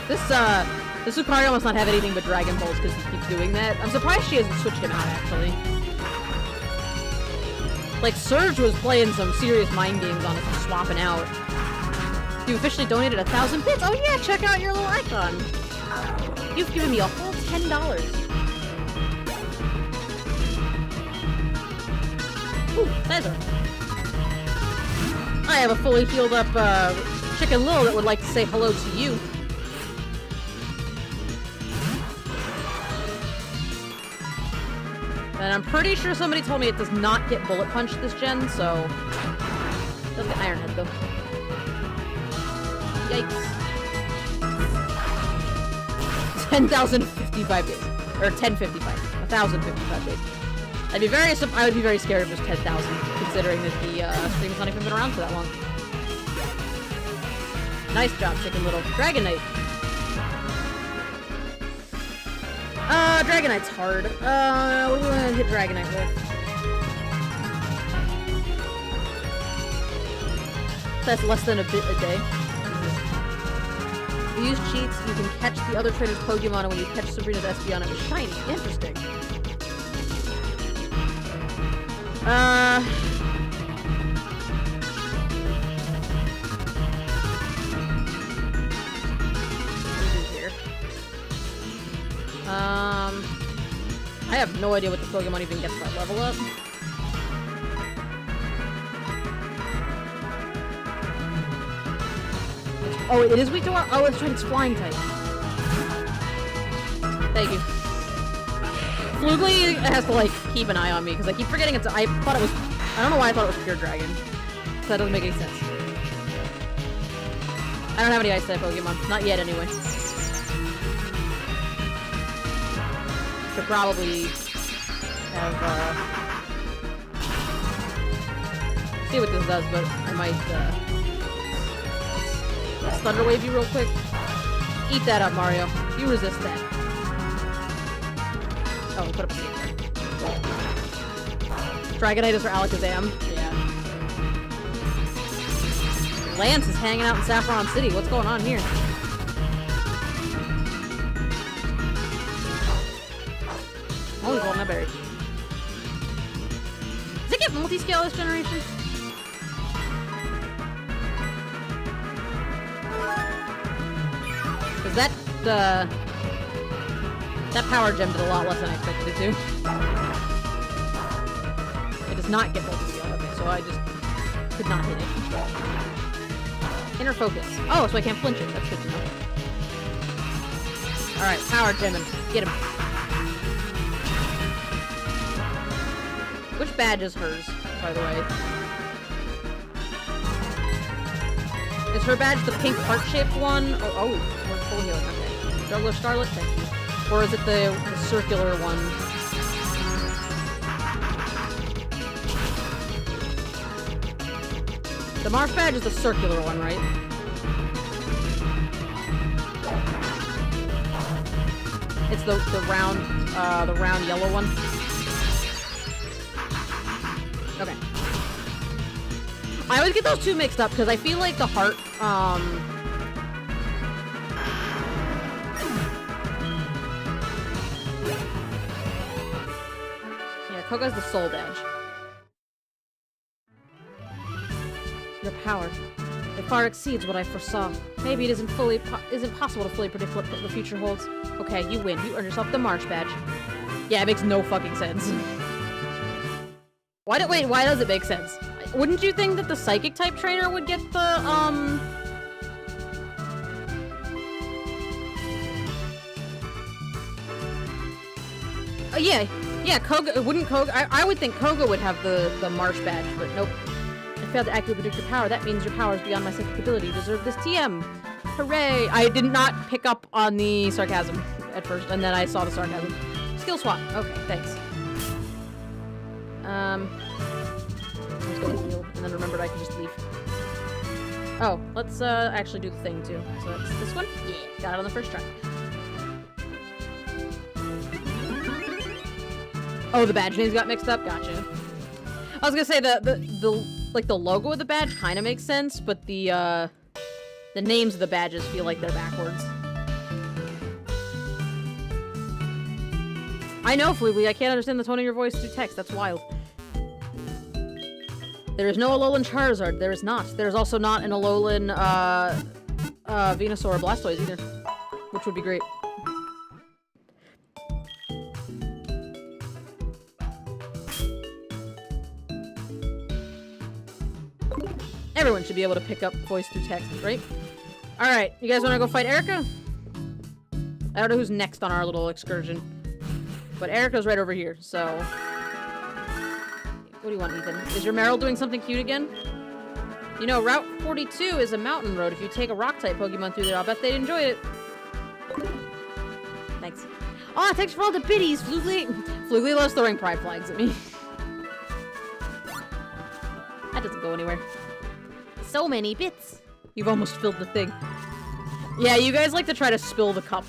A: This Lucario must not have anything but Dragon Balls because he keeps doing that. I'm surprised she hasn't switched him out, actually. Like, Surge was playing some serious mind games on us, swapping out. You officially donated 1,000 bits? Oh yeah, check out your little icon. You've given me a whole $10. Ooh, Feather. I have a fully healed up, Chicken Lil that would like to say hello to you. And I'm pretty sure somebody told me it does not get Bullet Punch this gen, so... It does get Iron Head, though. Yikes. 10,055 days. Or 1055. 1,055 days. I would be very scared if it was 10,000, considering that the stream has not even been around for that long. Nice job, Chicken Little. Dragonite. Dragonite's hard. What do we want to hit Dragonite with? That's less than a bit a day. If you use cheats, you can catch the other trainer's Pokemon, and when you catch Sabrina's Espeon, it was shiny. Interesting. I have no idea what the Pokemon even gets by level up. Oh, it is weak to our— oh, it's right, it's flying type. Thank you. Flugly has to, like, keep an eye on me, because I keep forgetting it's— I thought it was— I don't know why I thought it was Pure Dragon. So that doesn't make any sense. I don't have any Ice type Pokemon. Not yet, anyway. Should probably have, see what this does, but I might, let's Thunder Wave you real quick. Eat that up, Mario. You resist that. Oh, we put up a safe there. Dragonite is for Alakazam. Yeah. Lance is hanging out in Saffron City. What's going on here? Oh, he's holding a berry. Does it get multi-scale this generation? Because that power gem did a lot less than I expected it to. It does not get multi-scale. Okay, so I just could not hit it. Inner focus. Oh, so I can't flinch it. That's good to know. Alright, power gem him. Get him. Which badge is hers, by the way? Is her badge the pink heart-shaped one? Oh, we're full healing. Okay. Juggler Scarlet, thank you. Or is it the circular one? The Marsh badge is the circular one, right? It's the round yellow one. Okay. I always get those two mixed up because I feel like the heart, yeah, Koga's the soul badge. Your power. It far exceeds what I foresaw. Maybe it isn't possible to fully predict what the future holds. Okay, you win. You earn yourself the March badge. Yeah, it makes no fucking sense. Why does it make sense? Wouldn't you think that the psychic type trainer would get the, yeah, Koga, wouldn't Koga, I would think Koga would have the March badge, but nope. I failed to accurately predict your power. That means your power is beyond my psychic ability. You deserve this TM. Hooray! I did not pick up on the sarcasm at first, and then I saw the sarcasm. Skill swap. Okay, thanks. Let's go to heal, and then remembered I could just leave. Oh, let's actually do the thing too. So that's this one. Yeah, got it on the first try. Oh, the badge names got mixed up. Gotcha. I was gonna say the logo of the badge kind of makes sense, but the names of the badges feel like they're backwards. I know, Flugly, I can't understand the tone of your voice through text. That's wild. There is no Alolan Charizard. There is not. There is also not an Alolan Venusaur or Blastoise either, which would be great. Everyone should be able to pick up voice through text, right? Alright, you guys want to go fight Erica? I don't know who's next on our little excursion. But Erica's right over here, so... What do you want, Ethan? Is your Meryl doing something cute again? You know, Route 42 is a mountain road. If you take a Rock-type Pokemon through there, I'll bet they'd enjoy it. Thanks. Aw, thanks for all the biddies, Flugly! Flugly loves throwing pride flags at me. That doesn't go anywhere. So many bits. You've almost filled the thing. Yeah, you guys like to try to spill the cup.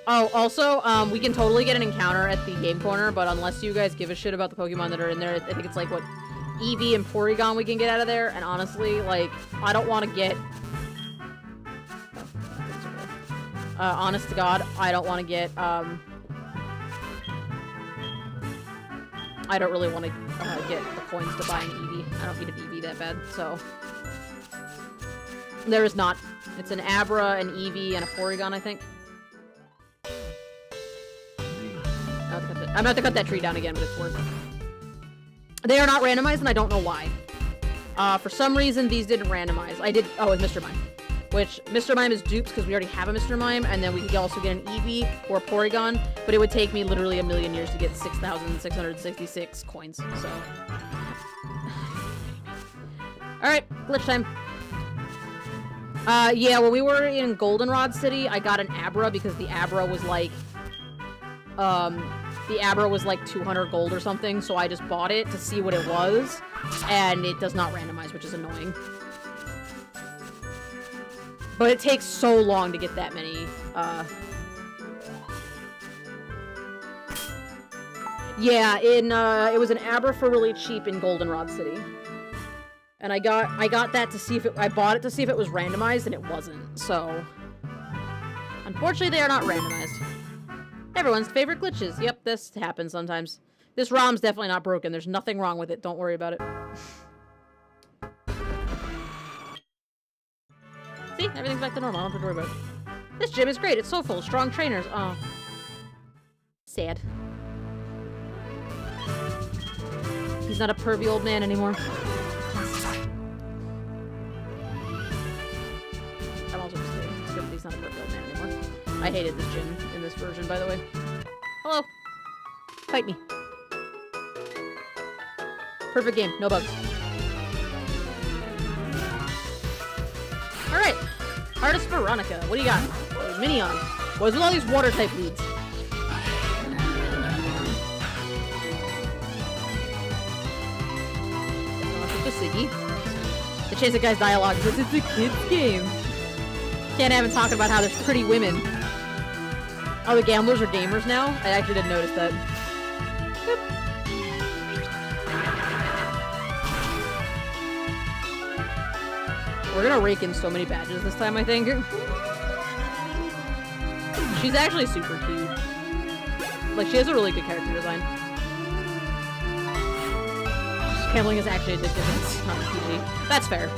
A: Oh, also, we can totally get an encounter at the game corner, but unless you guys give a shit about the Pokemon that are in there, I think it's like, what, Eevee and Porygon we can get out of there, and honestly, like, I don't want to get... honest to God, I don't want to get, I don't really want to get the coins to buy an Eevee. I don't need an Eevee that bad, so... There is not. It's an Abra, an Eevee, and a Porygon, I think. I'm about to cut that tree down again, but it's worth it. They are not randomized, and I don't know why. For some reason, these didn't randomize. I did... Oh, it's Mr. Mime. Which, Mr. Mime is dupes, because we already have a Mr. Mime, and then we could also get an Eevee or a Porygon, but it would take me literally 1,000,000 years to get 6,666 coins, so... Alright, glitch time. Yeah, when we were in Goldenrod City, I got an Abra, because the Abra was like... The Abra was like 200 gold or something, so I just bought it to see what it was, and it does not randomize, which is annoying. But it takes so long to get that many, Yeah, it was an Abra for really cheap in Goldenrod City. And I got that to see if I bought it to see if it was randomized, and it wasn't, so... Unfortunately, they are not randomized. Everyone's favorite glitches. Yep, this happens sometimes. This ROM's definitely not broken. There's nothing wrong with it. Don't worry about it. See? Everything's back to normal. I don't have to worry about it. This gym is great. It's so full. Strong trainers. Oh. Sad. He's not a pervy old man anymore. I'm also just kidding. It's good that he's not a pervy old man anymore. I hated this gym in this version, by the way. Hello. Fight me. Perfect game. No bugs. Alright. Artist Veronica. What do you got? Minion. What is with all these water type leads? The Siggy. The Chase It Guy's dialogue says it's a kid's game. Can't have him talking about how there's pretty women. Oh, the gamblers are gamers now? I actually didn't notice that. Yep. We're gonna rake in so many badges this time, I think. She's actually super cute. Like, she has a really good character design. Gambling is actually addictive. It's not PG. That's fair.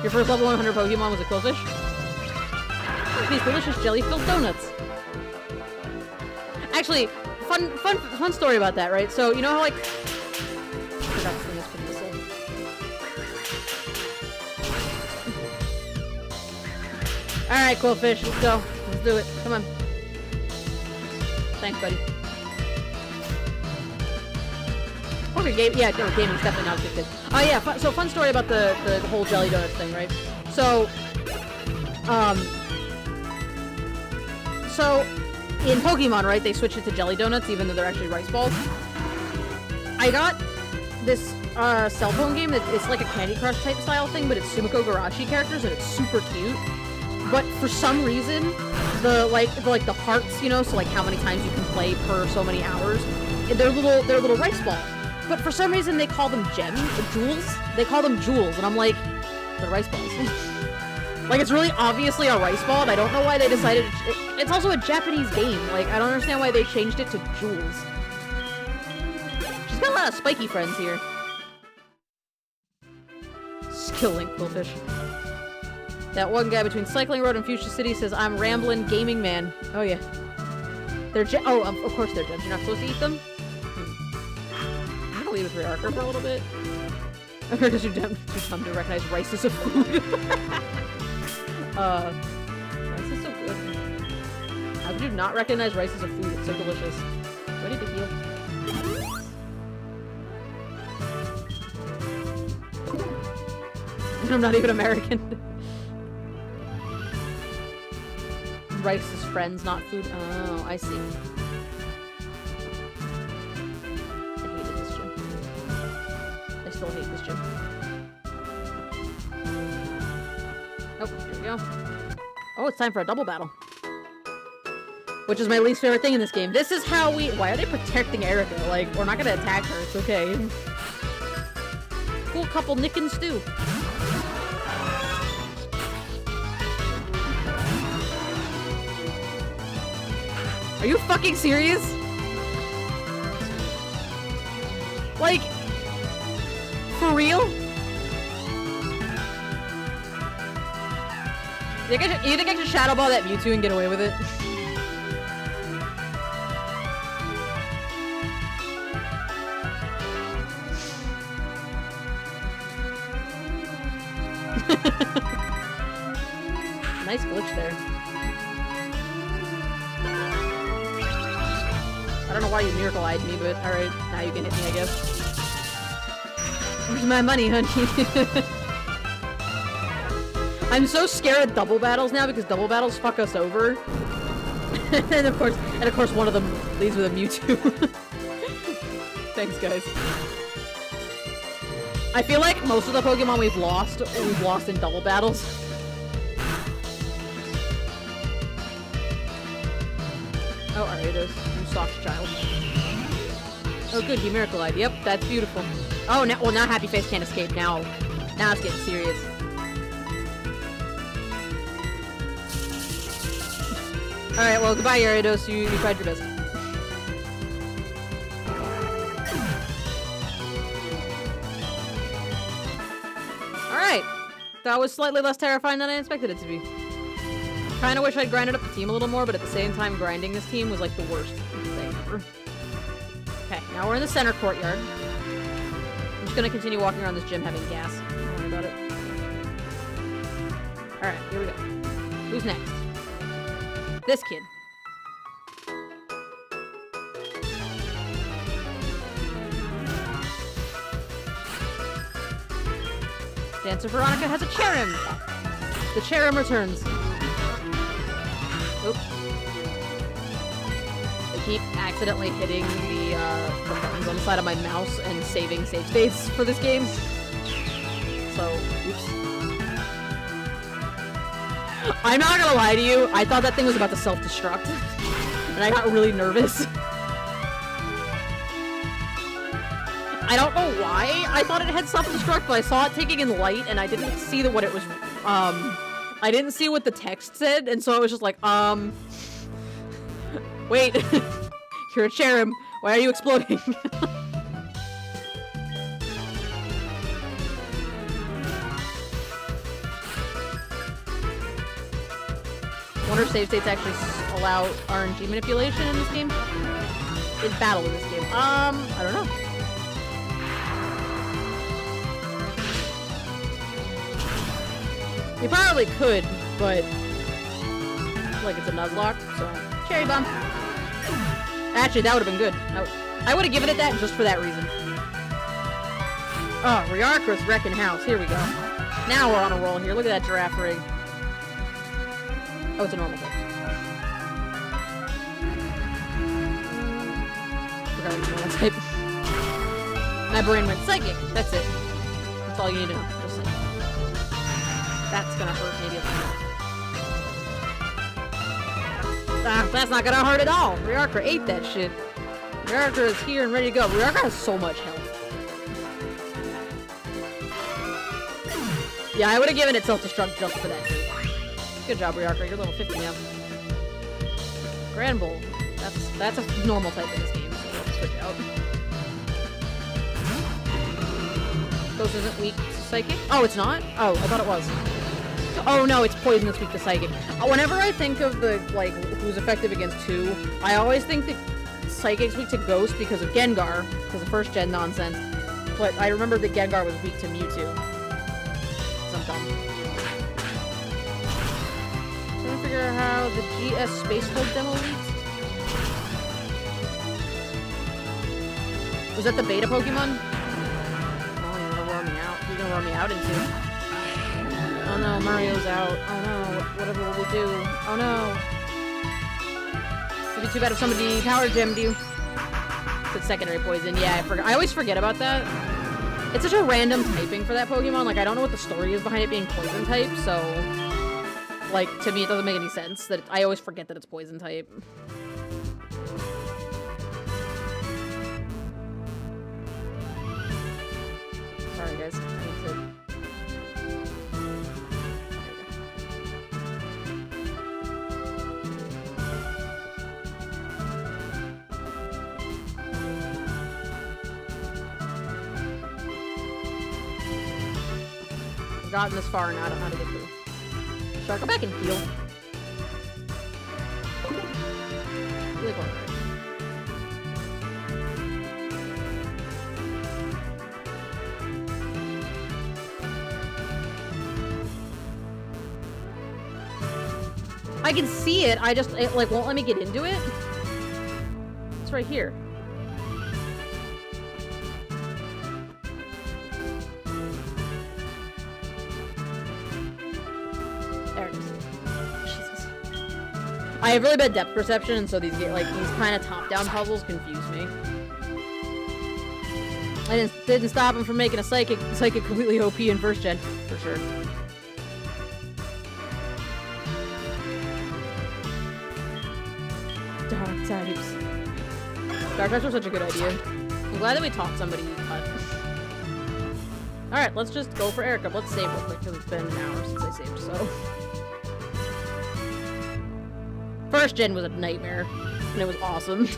A: Your first level 100 Pokemon was a Quillfish? These delicious jelly-filled donuts. Actually, fun story about that, right? So, you know how, like... I forgot to sling this for missile. Alright, Quillfish, let's go. Let's do it. Come on. Thanks, buddy. Okay, yeah, no, gaming's definitely not addictive. Oh yeah, so fun story about the whole jelly donuts thing, right? So in Pokemon, right, they switched it to jelly donuts, even though they're actually rice balls. I got this cell phone game that it's like a Candy Crush type style thing, but it's Sumiko Garashi characters, and it's super cute. But for some reason, the hearts, you know, so like how many times you can play per so many hours, they're little rice balls. But for some reason, they call them gems, jewels. They call them jewels, and I'm like, they're rice balls. Like, it's really obviously a rice ball, and I don't know why they decided it's also a Japanese game. Like, I don't understand why they changed it to jewels. She's got a lot of spiky friends here. Skill Link Quillfish. That one guy between Cycling Road and Fuchsia City says, I'm Ramblin' Gaming Man. Oh, yeah. They're of course they're gems. You're not supposed to eat them? Leave with Rearker for a little bit. I heard it's too dumb to recognize rice as a food. Rice is so good. How could you not recognize rice as a food? It's so delicious. Ready to heal. I'm not even American. Rice is friends, not food. Oh, I see. I still hate this gym. Oh, here we go. Oh, it's time for a double battle. Which is my least favorite thing in this game. This is how we... Why are they protecting Erica? Like, we're not gonna attack her. It's okay. Cool couple Nick and Stu. Are you fucking serious? Like... For real? You think I should Shadow Ball that Mewtwo and get away with it? Nice glitch there. I don't know why you Miracle-Eyed me, but alright, now you can hit me, I guess. Where's my money, honey? I'm so scared of double battles now because double battles fuck us over. and of course one of them leads with a Mewtwo. Thanks, guys. I feel like most of the Pokemon we've lost in double battles. Oh, alright, it is. You soft child. Oh, good, he Miracle-Eyed. Yep, that's beautiful. Oh, now Happy Face can't escape. Now it's getting serious. Alright, well, goodbye, Gyarados. You tried your best. Alright. That was slightly less terrifying than I expected it to be. Kinda wish I'd grinded up the team a little more, but at the same time, grinding this team was like the worst thing ever. Okay, now we're in the center courtyard. I'm just gonna continue walking around this gym having gas. Don't worry about it. Alright, here we go. Who's next? This kid. Dancer Veronica has a Cherrim! The Cherrim returns. Oops. I keep accidentally hitting the buttons on the side of my mouse and saving save states for this game. So, oops. I'm not gonna lie to you, I thought that thing was about to self-destruct. And I got really nervous. I don't know why I thought it had self-destruct, but I saw it taking in light, and I didn't see what it was, I didn't see what the text said, and so I was just like, wait, you're a Cherrim, why are you exploding? I wonder if save states actually allow RNG manipulation in this game? In battle in this game. I don't know. You probably could, but like it's a Nuzlocke, so cherry bomb. Actually, that would have been good. I would have given it that just for that reason. Oh, Ryarkra's wrecking house. Here we go. Now we're on a roll here. Look at that giraffe rig. Oh, it's a normal thing. Forgot what normal type. My brain went psychic. That's it. That's all you need to know. Just saying. That's gonna hurt maybe a little. Ah, that's not gonna hurt at all. Ryarkra ate that shit. Ryarkra is here and ready to go. Ryarkra has so much health. Yeah, I would have given it self-destruct just for that. Good job, Ryarkra. You're level 50 now. Grand Bull. That's a normal type in this game, so we'll switch out. Ghost isn't weak to Psychic? Oh, it's not? Oh, I thought it was. Oh no, it's poison that's weak to Psychic. Whenever I think of the, like, who's effective against who, I always think that Psychic's weak to Ghost because of Gengar, because of first gen nonsense. But I remember that Gengar was weak to Mewtwo. I'm dumb. Trying to figure out how the GS Space Hold demo leaked. Was that the beta Pokemon? Oh, you're gonna roar me out. You're gonna roar me out into. Oh no, Mario's out. Oh no, whatever will we do? Oh no. It'd be too bad if somebody power gemmed you. It's secondary poison. Yeah, I forgot. I always forget about that. It's such a random typing for that Pokemon. Like, I don't know what the story is behind it being poison type, so... Like, to me, it doesn't make any sense. That I always forget that it's poison type. Sorry, guys. I need to... I've gotten this far and I don't know how to get through. Shark, go back and heal. Really going right. I can see it, it like won't let me get into it. It's right here. I have really bad depth perception, and so these kind of top-down puzzles confuse me. I didn't stop him from making a psychic completely OP in first gen, for sure. Dark types. Dark types are such a good idea. I'm glad that we taught somebody cut. Alright, let's just go for Erica. Let's save real quick, because it's been an hour since I saved, so... First gen was a nightmare, and it was awesome.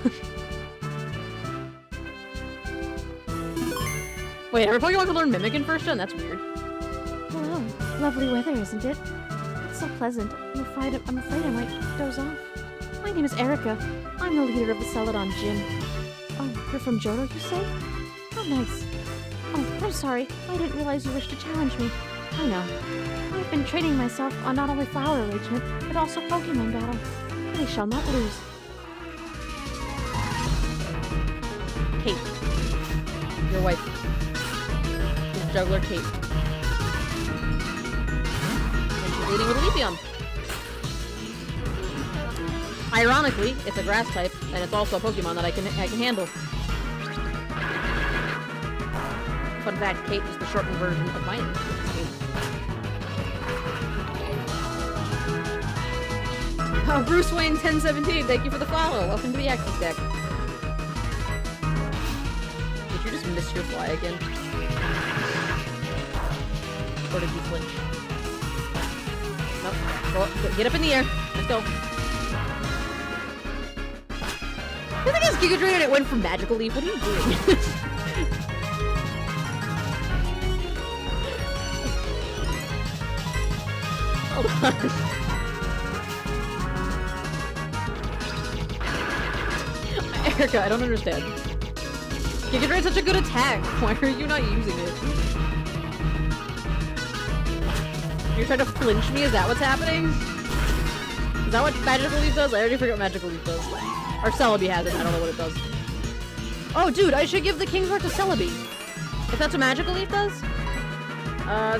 A: Wait, every Pokemon can learn Mimic in first gen? That's weird.
B: Hello. Lovely weather, isn't it? It's so pleasant. I'm afraid I might doze off. My name is Erica. I'm the leader of the Celadon Gym. Oh, you're from Johto, you say? How nice. Oh, I'm sorry. I didn't realize you wished to challenge me. I know. I've been training myself on not only flower arrangement, but also Pokemon battle. I shall not lose. Kate. Your wife. Your juggler Kate.
A: leading with Leafeon. Ironically, it's a grass type, and it's also a Pokemon that I can handle. Fun fact, Kate is the shortened version of my name. Oh, Bruce Wayne 1017, thank you for the follow. Welcome to the Access Deck. Did you just miss your fly again? Or did you flinch? Nope. Go, get up in the air. Let's go. I think it's Giga Drain and it went from Magical Leaf. What are you doing? Hold on. Erica, I don't understand. Giga Drain's such a good attack. Why are you not using it? You're trying to flinch me? Is that what's happening? Is that what Magical Leaf does? I already forgot what Magical Leaf does. Or Celebi has it. I don't know what it does. Oh, dude, I should give the King's Heart to Celebi. If that's what Magical Leaf does?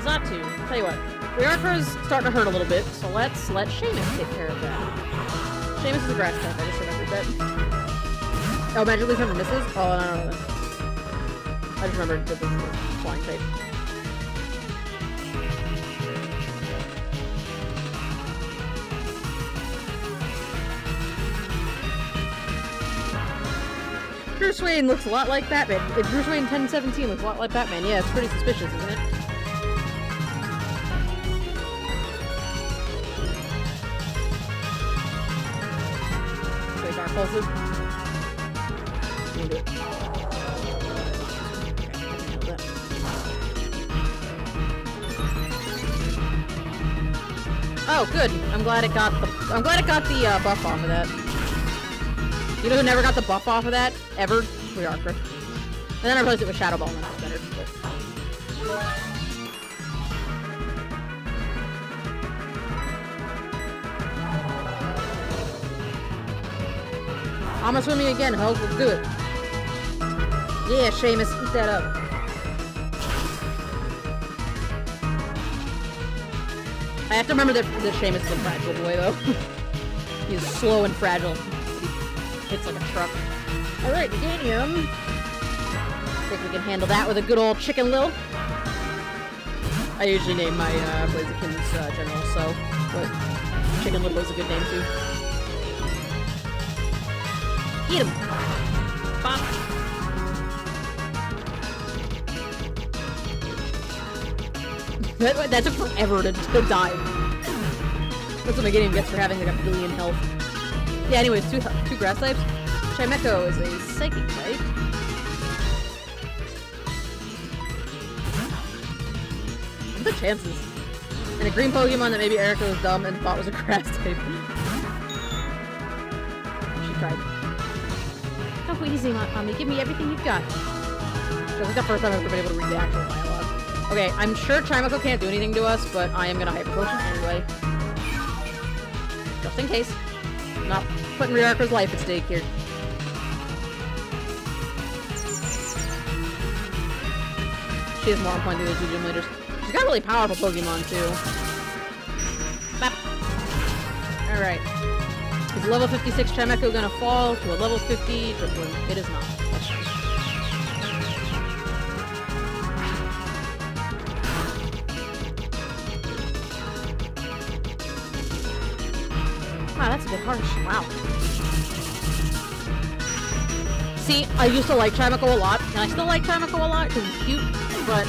A: Zatu. Tell you what. Riarkra's starting to hurt a little bit, so let's let Seamus take care of that. Seamus is a grass type. I just remembered that. Oh, Magical Leaf never misses? Oh, no. I just remembered that this is a flying type. Bruce Wayne looks a lot like Batman. Bruce Wayne 1017 looks a lot like Batman. Yeah, it's pretty suspicious, isn't it? Wait, Dark Pulses. Need it. Oh, good. I'm glad it got the buff off of that. You know who never got the buff off of that? Ever? Riarkra. And then I realized it was Shadow Ball and that was better. But... I'm gonna swim you again, ho. Let's do it. Yeah, Seamus, eat that up. I have to remember that Seamus is a fragile boy, though. He's slow and fragile. It's like a truck. Alright, Meganium. I think we can handle that with a good old Chicken Lil. I usually name my Blazekins general, so... But Chicken Lil is a good name, too. Eat him! Pop! That took forever to die. That's what Meganium gets for having like a billion health. Yeah, anyways, two grass types. Chimecho is a psychic type. What are the chances? And a green Pokemon that maybe Erica was dumb and thought was a grass type. She tried.
B: Go easy on me. Give me everything you've got.
A: This is the first time I've ever been able to read the actual dialogue. Okay, I'm sure Chimecho can't do anything to us, but I am gonna Hyper Potion anyway. Just in case. I'm not putting Riarkra's life at stake here. She is more on point than the two gym leaders. She's got really powerful Pokemon, too. Bap. Alright. Is level 56 Chimecho gonna fall to a level 50 Drifloon? It is not. Wow, that's a bit harsh. Wow. See, I used to like Chimecho a lot, and I still like Chimecho a lot because it's cute, but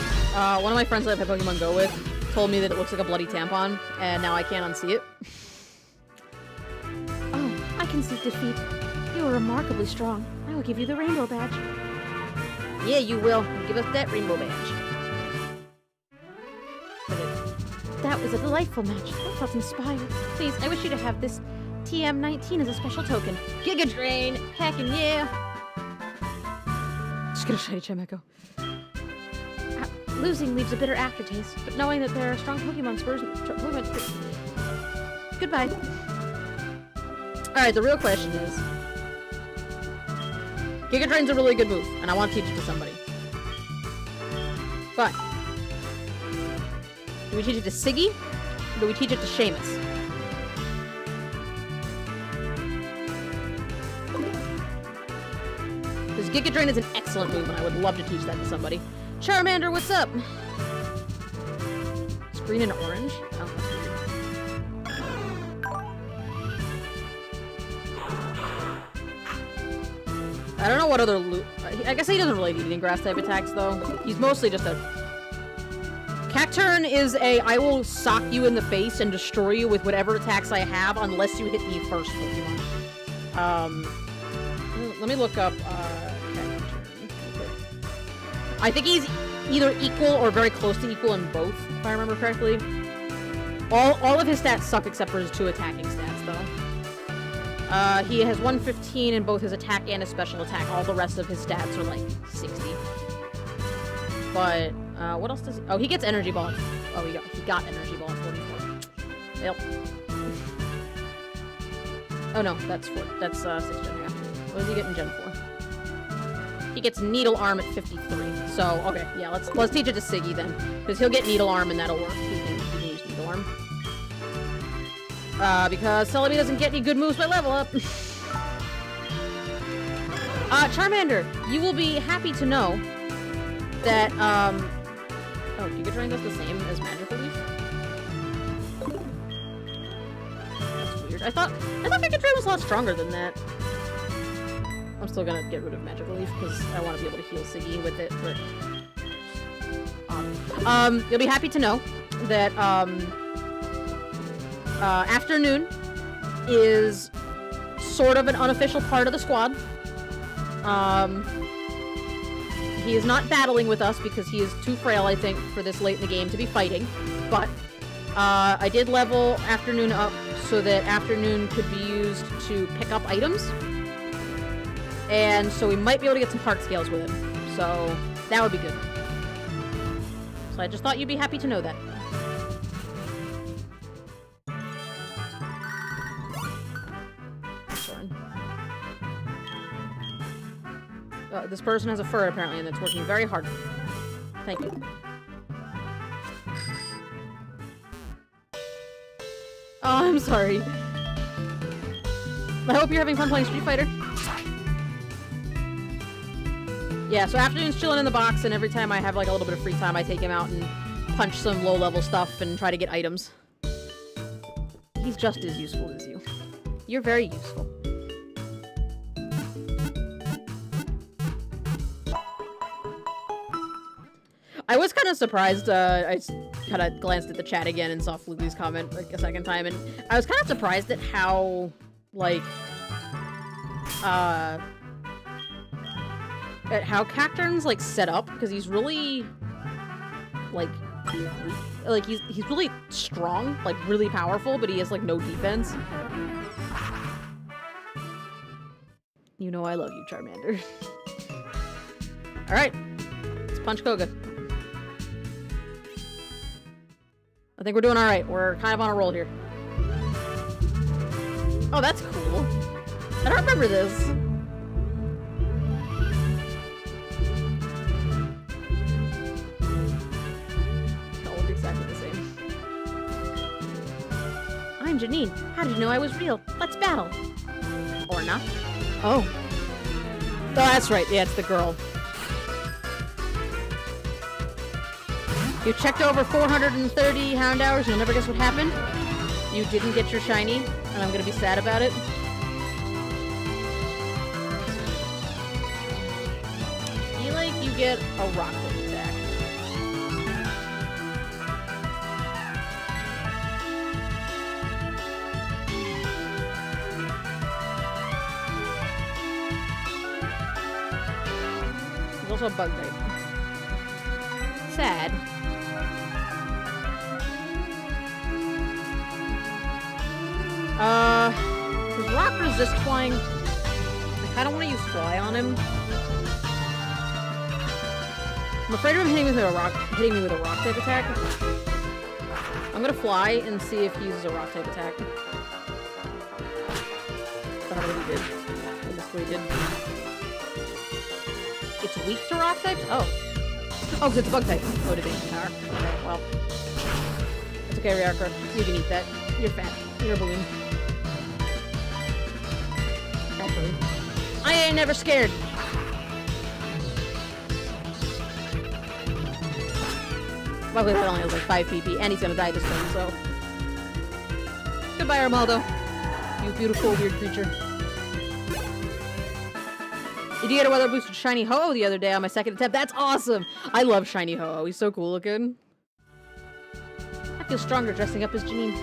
A: one of my friends that I play Pokemon Go with told me that it looks like a bloody tampon, and now I can't unsee it.
B: Oh, I can see defeat. You are remarkably strong. I will give you the rainbow badge.
A: Yeah, you will. Give us that rainbow badge.
B: That was a delightful match. I felt inspired. Please, I wish you to have this TM19 as a special token.
A: Giga Drain! Heckin' yeah!
B: Just gonna shiny Chimecho. Losing leaves a bitter aftertaste, but knowing that there are strong Pokemon spurs... Goodbye.
A: Alright, the real question is... Giga Drain's a really good move, and I want to teach it to somebody. But... do we teach it to Siggy? do we teach it to Seamus? Because Giga Drain is an excellent move, and I would love to teach that to somebody. Charmander, what's up? It's green and orange? Oh, that's weird. I don't know what other loot... I guess he doesn't really need any grass-type attacks, though. He's mostly just a... Cacturn is a I will sock you in the face and destroy you with whatever attacks I have unless you hit me first Pokemon. Let me look up Cacturn. I think he's either equal or very close to equal in both, if I remember correctly. All of his stats suck except for his 2 attacking stats, though. He has 115 in both his attack and his special attack. All the rest of his stats are like 60. But what else does he... Oh, he gets Energy Ball. Oh, he got Energy Ball at 44. Yep. Oh no, that's 6 Gen, yeah. What does he get in Gen 4? He gets Needle Arm at 53. So, okay, yeah, let's teach it to Siggy then. Because he'll get Needle Arm and that'll work. He can use Needle Arm. Because Celebi doesn't get any good moves by level up. Charmander, you will be happy to know that, oh, Giga Drain does the same as Magical Leaf? That's weird. I thought Giga Drain was a lot stronger than that. I'm still gonna get rid of Magical Leaf, because I want to be able to heal Siggy with it, but... you'll be happy to know that, Afternoon is sort of an unofficial part of the squad. He is not battling with us because he is too frail, I think, for this late in the game to be fighting. But I did level Afternoon up so that Afternoon could be used to pick up items. And so we might be able to get some part scales with him. So that would be good. So I just thought you'd be happy to know that. This person has a fur, apparently, and it's working very hard. Thank you. Oh, I'm sorry. I hope you're having fun playing Street Fighter. Yeah, so Afternoon's chilling in the box, and every time I have, like, a little bit of free time, I take him out and punch some low-level stuff and try to get items. He's just as useful as you. You're very useful. I was kind of surprised, I kind of glanced at the chat again and saw Flugley's comment, like, a second time, and I was kind of surprised at how, like, at how Cacturn's, like, set up, because he's really, like, he's really strong, like, really powerful, but he has, like, no defense. You know I love you, Charmander. Alright, let's punch Koga. I think we're doing alright. We're kind of on a roll here. Oh, that's cool. I don't remember this. They all look exactly the same. I'm Janine. How did you know I was real? Let's battle. Or not. Oh. Oh, that's right. Yeah, it's the girl. You checked over 430 hound hours, you'll never guess what happened. You didn't get your shiny, and I'm gonna be sad about it. I feel like you get a rock attack. There's also a bug type. Sad. Does rock resist flying? I kinda wanna use fly on him. I'm afraid of him hitting me with a rock type attack. I'm gonna fly and see if he uses a rock type attack. I don't know what he did. I missed what he did. It's weak to rock types? Oh. Oh, because it's bug type. Oh, it is power. Okay, well. It's a okay, Ryarka. You can eat that. You're fat. You're a balloon. Actually. I ain't never scared. Luckily that only has like 5 PP, and he's gonna die this turn, so... Goodbye, Armaldo. You beautiful, weird creature. Did you get a weather boosted shiny Ho-Oh the other day on my second attempt? That's awesome! I love shiny Ho-Oh. He's so cool looking. I feel stronger dressing up as Janine.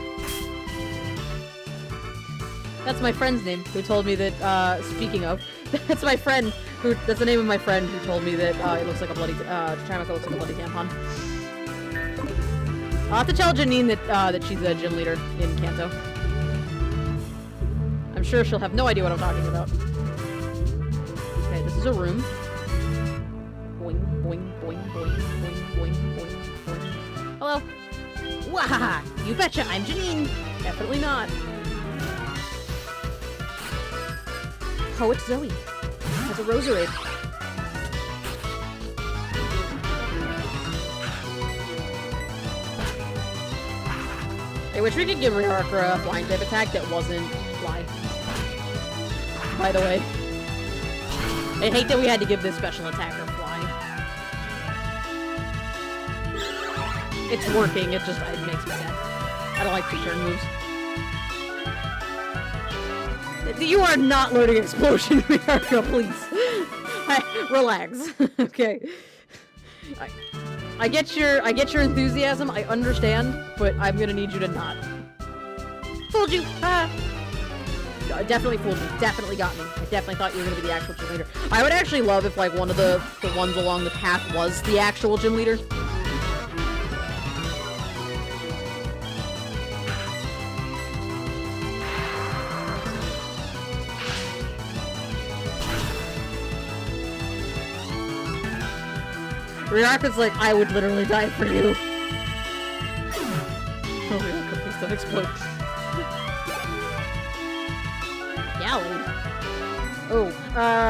A: That's my friend's name, who told me that, speaking of, that's my friend, that's the name of my friend who told me that, it looks like a bloody, Trimaka looks like a bloody tampon. I'll have to tell Janine that, that she's a gym leader in Kanto. I'm sure she'll have no idea what I'm talking about. Okay, this is a room. Boing, boing, boing, boing, boing, boing, boing, boing. Hello. Wahaha! You betcha, I'm Janine! Definitely not. Oh, it's Zoe. Has a Roserade. I wish we could give Ryarka a flying type attack that wasn't fly. By the way. I hate that we had to give this special attacker fly. It's working, it just it makes me sad. I don't like 2-turn moves. You are not learning Explosion, Ryarka, please. Relax. Okay. I get your enthusiasm, I understand, but I'm gonna need you to not. Fooled you! Ah! Definitely fooled me. Definitely got me. I definitely thought you were gonna be the actual gym leader. I would actually love if, like, one of the ones along the path was the actual gym leader. Ryarka's like, I would literally die for you. Oh, Ryarka, please don't explode. Gallade? Oh,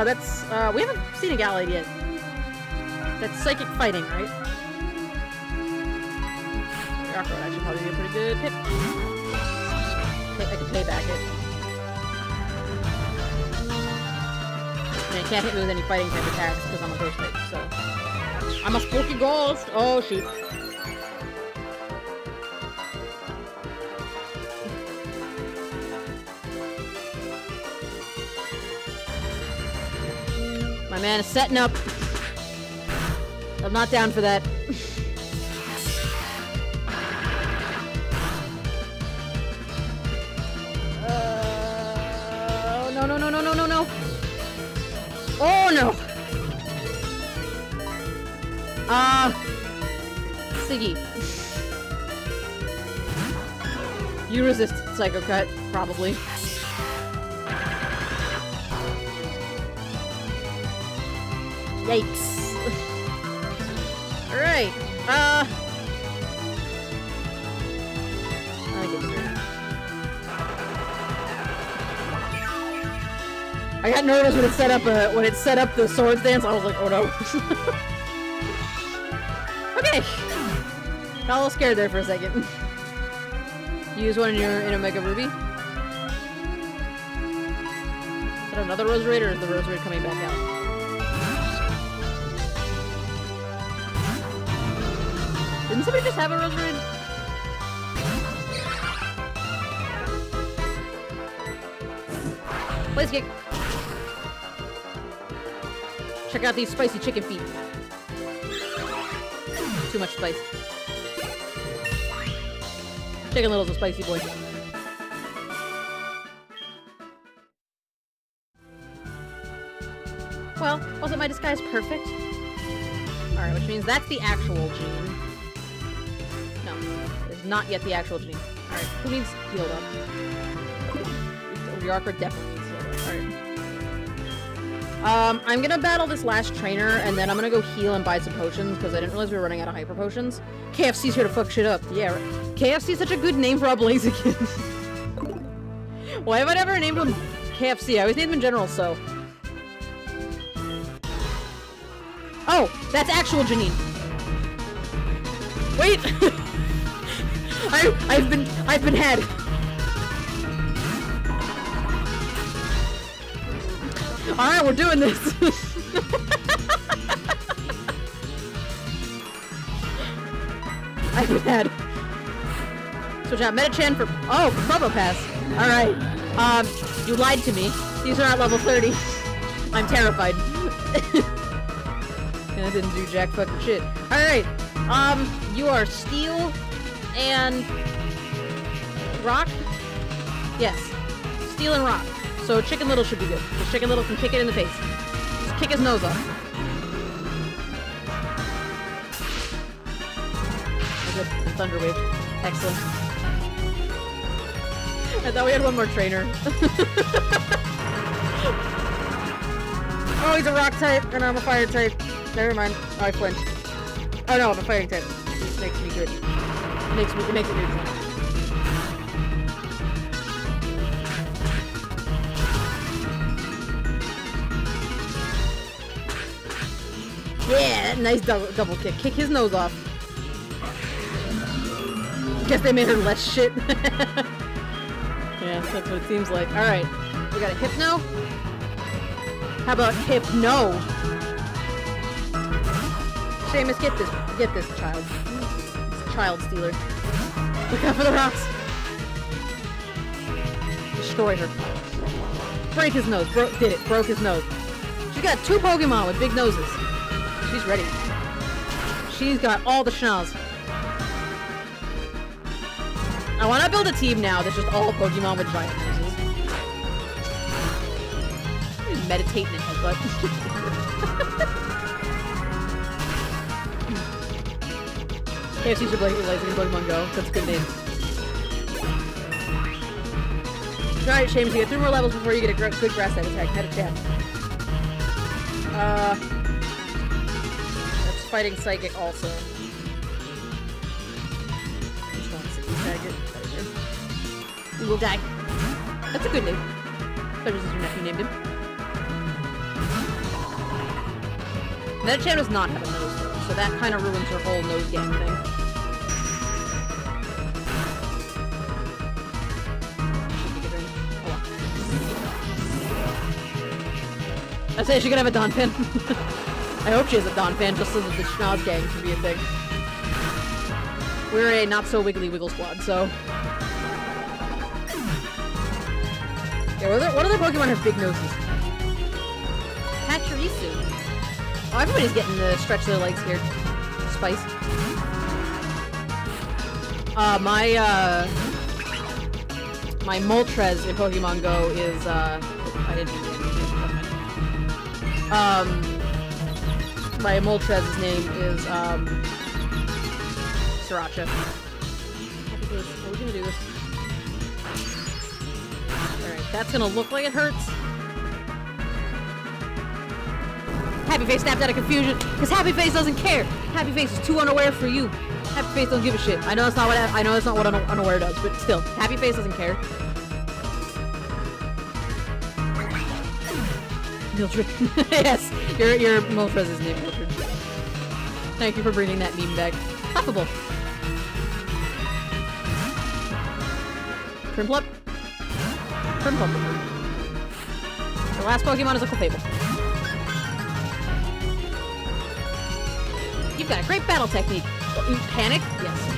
A: that's, we haven't seen a Gallade yet. That's psychic fighting, right? Ryarka would actually probably be a pretty good pick. I can pay back it. I mean, it can't hit me with any fighting type attacks because I'm a ghost type, so... I'm a spooky ghost! Oh, shoot. My man is setting up. I'm not down for that. Oh, no, no, no, no, no, no, no. Oh, no. Siggy. You resist Psycho Cut, probably. Yikes. Alright, I got nervous when it set up the swords dance. I was like, oh no. Okay. Got a little scared there for a second. You use one in Omega Ruby? Is that another Roserade, or is the Roserade coming back out? Didn't somebody just have a Roserade? Blaze Kick. Check out these spicy chicken feet. Too much spice. Chicken Little's a spicy boy. Well, wasn't my disguise perfect? Alright, which means that's the actual Gene. No, it's not yet the actual Gene. Alright, who needs healed up? Ryarka definitely needs healed up. Alright. I'm gonna battle this last trainer, and then I'm gonna go heal and buy some potions, because I didn't realize we were running out of hyper potions. KFC's here to fuck shit up. Yeah, right. KFC's such a good name for a Blaziken. Why have I never named him KFC? I always named him in general, so. Oh, that's actual Janine. Wait! I've been had. Alright, we're doing this. I've been had. Switch out Metachan for Probo Pass. Alright. You lied to me. These are at level 30. I'm terrified. And I didn't do jack fucking shit. Alright. You are Steel and Rock? Yes. Steel and Rock. So Chicken Little should be good. Because Chicken Little can kick it in the face. Just kick his nose off. Oh, good. Thunder Wave. Excellent. I thought we had one more trainer. Oh, he's a rock type, and I'm a fire type. Never mind. Oh, I flinched. Oh no, I'm a fighting type. It makes me good. It makes it good. Yeah, nice double kick. Kick his nose off. Guess they made her less shit. Yeah, that's what it seems like. Alright. We got a Hypno. How about Hypno? Seamus, get this child. It's child stealer. Look out for the rocks. Destroy her. Break his nose. Did it. Broke his nose. She's got 2 Pokemon with big noses. She's ready. She's got all the schnoz. I want to build a team now that's just all Pokemon with giant noses. Meditate in his butt. KFC should like in Pokemon Go. That's a good name. Alright, Seamus, you get 3 more levels before you get a good grass type attack. Metachan. That's fighting Psychic also. Just want to see tag it. We will die. That's a good name. Especially since your nephew named him. Metachan does not have a nose though, so that kind of ruins her whole nose gang thing. I say she could have a Donphan. I hope she has a Donphan just so that the Schnoz gang can be a thing. We're a not-so-wiggly wiggle squad, so... Yeah, what other Pokemon have big noses? Pachirisu. Oh, everybody's getting to stretch their legs here. Spice. My Moltres in Pokemon Go is, I didn't do that. My Moltres' name is, Sriracha. Happy Face. Are we gonna do this? Alright, that's gonna look like it hurts. Happy Face snapped out of confusion, because Happy Face doesn't care. Happy Face is too unaware for you. Happy Face don't give a shit. I know that's not what unaware does, but still, Happy Face doesn't care. Mildred. Yes, your Moltres is named Mildred. Thank you for bringing that meme back. Puffable. Primplup. Primplup. The last Pokemon is a Clefable. You've got a great battle technique. Panic? Yes.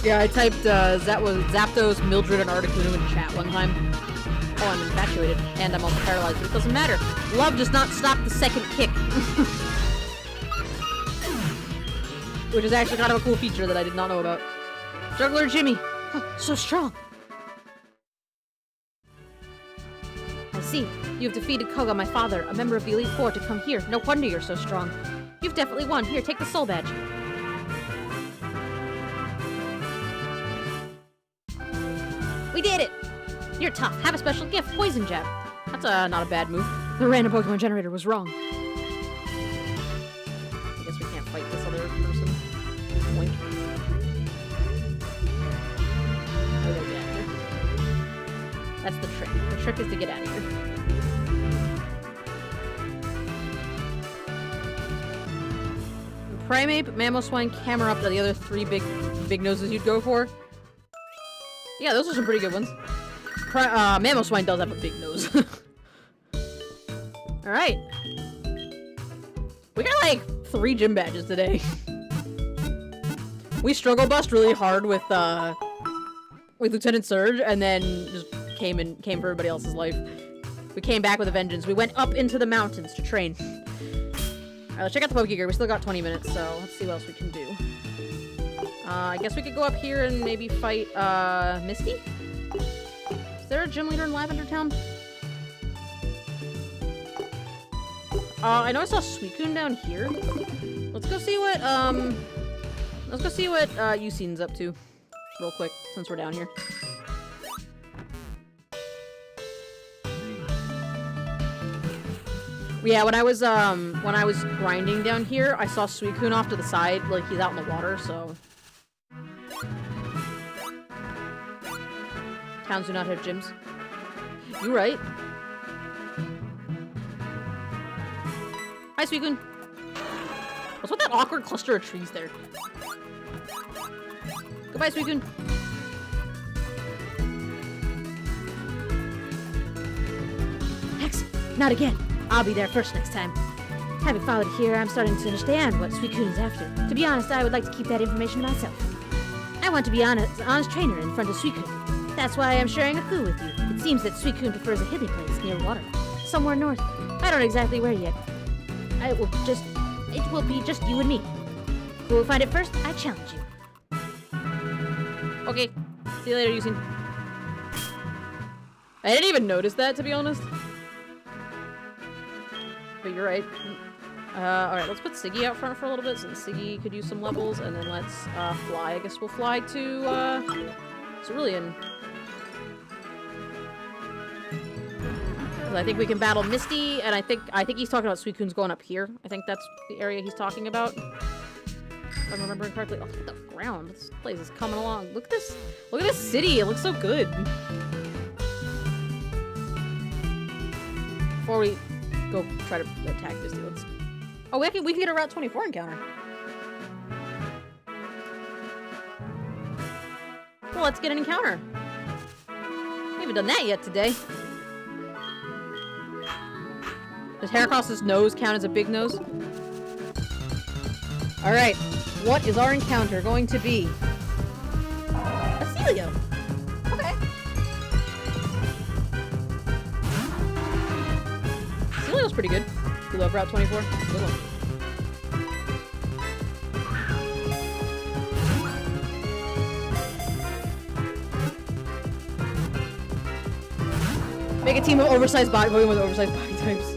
A: Yeah, I typed Zapdos, Mildred, and Articuno in chat one time. Oh, I'm infatuated. And I'm also paralyzed, but it doesn't matter. Love does not stop the second kick. Which is actually kind of a cool feature that I did not know about. Juggler Jimmy. Oh, so strong. I see. You've defeated Koga, my father, a member of the Elite Four, to come here. No wonder you're so strong. You've definitely won. Here, take the soul badge. We did it! You're tough. Have a special gift. Poison Jab. That's not a bad move. The random Pokemon generator was wrong. I guess we can't fight this other person. Wink. Oh, get out of here. That's the trick. The trick is to get out of here. Primeape, Mamoswine, Camerupt are the other 3 big noses you'd go for. Yeah, those are some pretty good ones. Mamoswine does have a big nose. Alright. We got like 3 gym badges today. We struggle bust really hard with Lieutenant Surge, and then just came for everybody else's life. We came back with a vengeance. We went up into the mountains to train. Alright, let's check out the Pokegear. We still got 20 minutes, so let's see what else we can do. I guess we could go up here and maybe fight, Misty? Is there a gym leader in Lavender Town? I know I saw Suicune down here. Let's go see what Ucine's up to. Real quick, since we're down here. Yeah, when I was grinding down here, I saw Suicune off to the side, like he's out in the water, so. Towns do not have gyms. You right. Hi, Suicune. What's with that awkward cluster of trees there? Goodbye, Suicune.
B: Hex, not again. I'll be there first next time. Having followed here, I'm starting to understand what Suicune is after. To be honest, I would like to keep that information to myself. I want to be an honest trainer in front of Suicune. That's why I'm sharing a clue with you. It seems that Suicune prefers a hilly place near water. Somewhere north. I don't know exactly where yet. It will be just you and me. Who will find it first? I challenge you.
A: Okay. See you later, Ucine. I didn't even notice that, to be honest. But you're right. Alright, let's put Siggy out front for a little bit, since Siggy could use some levels, and then let's, fly. I guess we'll fly to, Cerulean. I think we can battle Misty, and I think he's talking about Suicune's going up here. I think that's the area he's talking about. If I'm remembering correctly. Oh, look at the ground. This place is coming along. Look at this. Look at this city. It looks so good. Before we go try to attack Misty, let's... Oh, we can get a Route 24 encounter. Well, let's get an encounter. We haven't done that yet today. Does hair across his nose count as a big nose? Alright, what is our encounter going to be? A Celio. Okay. Celio's pretty good. You love Route 24? Good one. Make a team of oversized body Pokemon with oversized body types.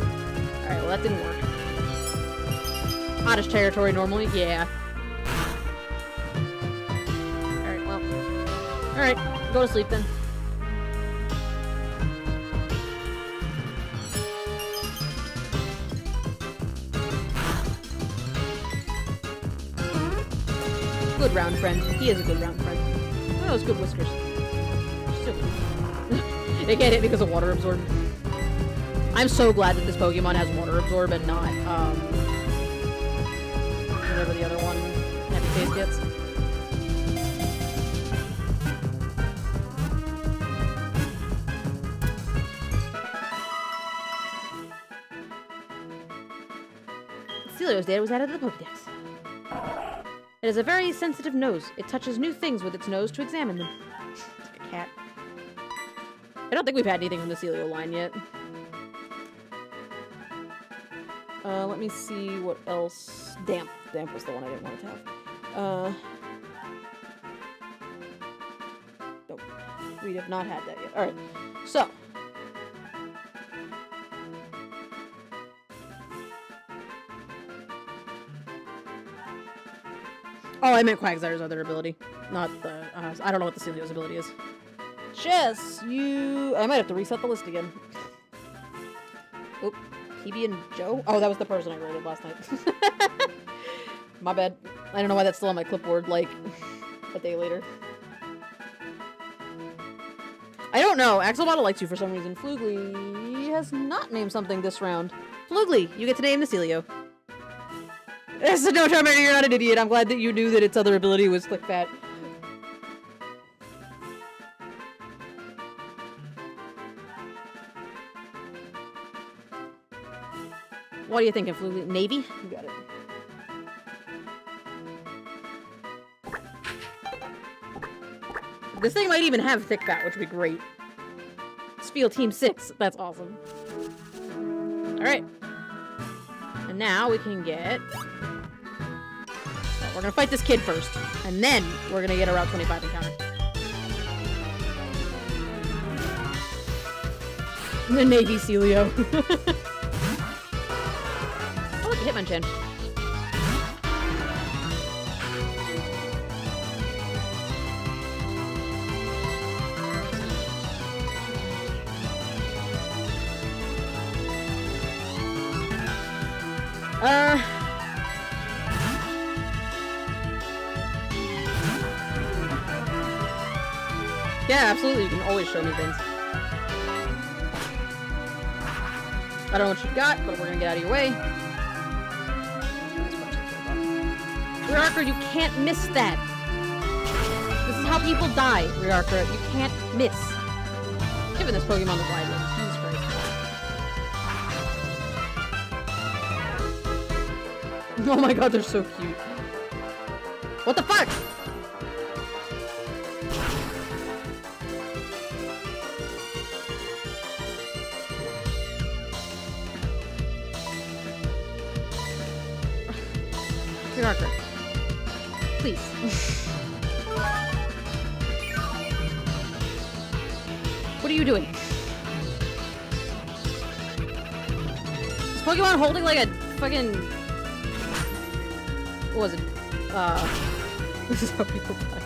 A: Alright, well that didn't work. Hottest territory normally? Yeah. Alright, well. Alright, go to sleep then. Good round friend. He is a good round friend. Look at those good whiskers. So good. They get hit because of water absorb. I'm so glad that this Pokemon has water absorb and not, whatever the other one Heavy Face gets. Celio's data was added to the Pokedex. It has a very sensitive nose. It touches new things with its nose to examine them. It's like a cat. I don't think we've had anything from the Celio line yet. Let me see what else. Damp. Damp was the one I didn't want to have. Nope. We have not had that yet. Alright. So. Oh, I meant Quagsire's other ability. Not the, I don't know what the Celio's ability is. Jess, you... I might have to reset the list again. Oop. PB and Joe? Oh, that was the person I rated last night. My bad. I don't know why that's still on my clipboard, like, a day later. I don't know. Axolotl likes you for some reason. Flugly has not named something this round. Flugly, you get to name the Celio. No, Charmander, you're not an idiot. I'm glad that you knew that its other ability was Click Fat. What are you thinking, Flugly? Navy? You got it. This thing might even have Thick Fat, which would be great. Spiel Team 6. That's awesome. Alright. And now we can get... We're gonna fight this kid first. And then we're gonna get a Route 25 encounter. The Navy Celio. Oh, look, Hitmonchan. Yeah, absolutely. You can always show me things. I don't know what you got, but we're gonna get out of your way. Riarka, you can't miss that. This is how people die, Riarka. You can't miss. Giving this Pokemon the wide look. Jesus Christ. Oh my god, they're so cute. What the fuck? Riarka. Please. What are you doing? Is Pokemon holding like a fucking... What was it? This is how people die.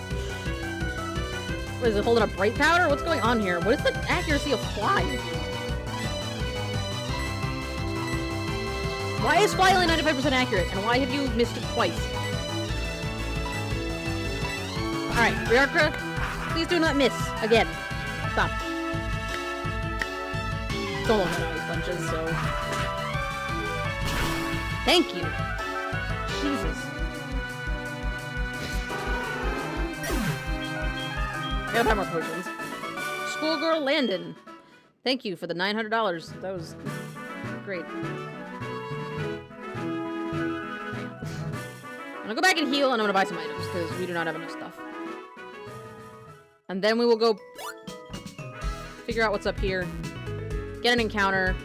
A: What is it, holding a bright powder? What's going on here? What is the accuracy of Fly? Why is Fly only 95% accurate? And why have you missed it twice? Alright, Riarka, please do not miss. Again. Stop. Don't look at all these punches, so... Thank you. Jesus. I gotta buy more potions. Schoolgirl Landon. Thank you for the $900. That was great. I'm gonna go back and heal, and I'm gonna buy some items, because we do not have enough stuff. And then we will go figure out what's up here. Get an encounter.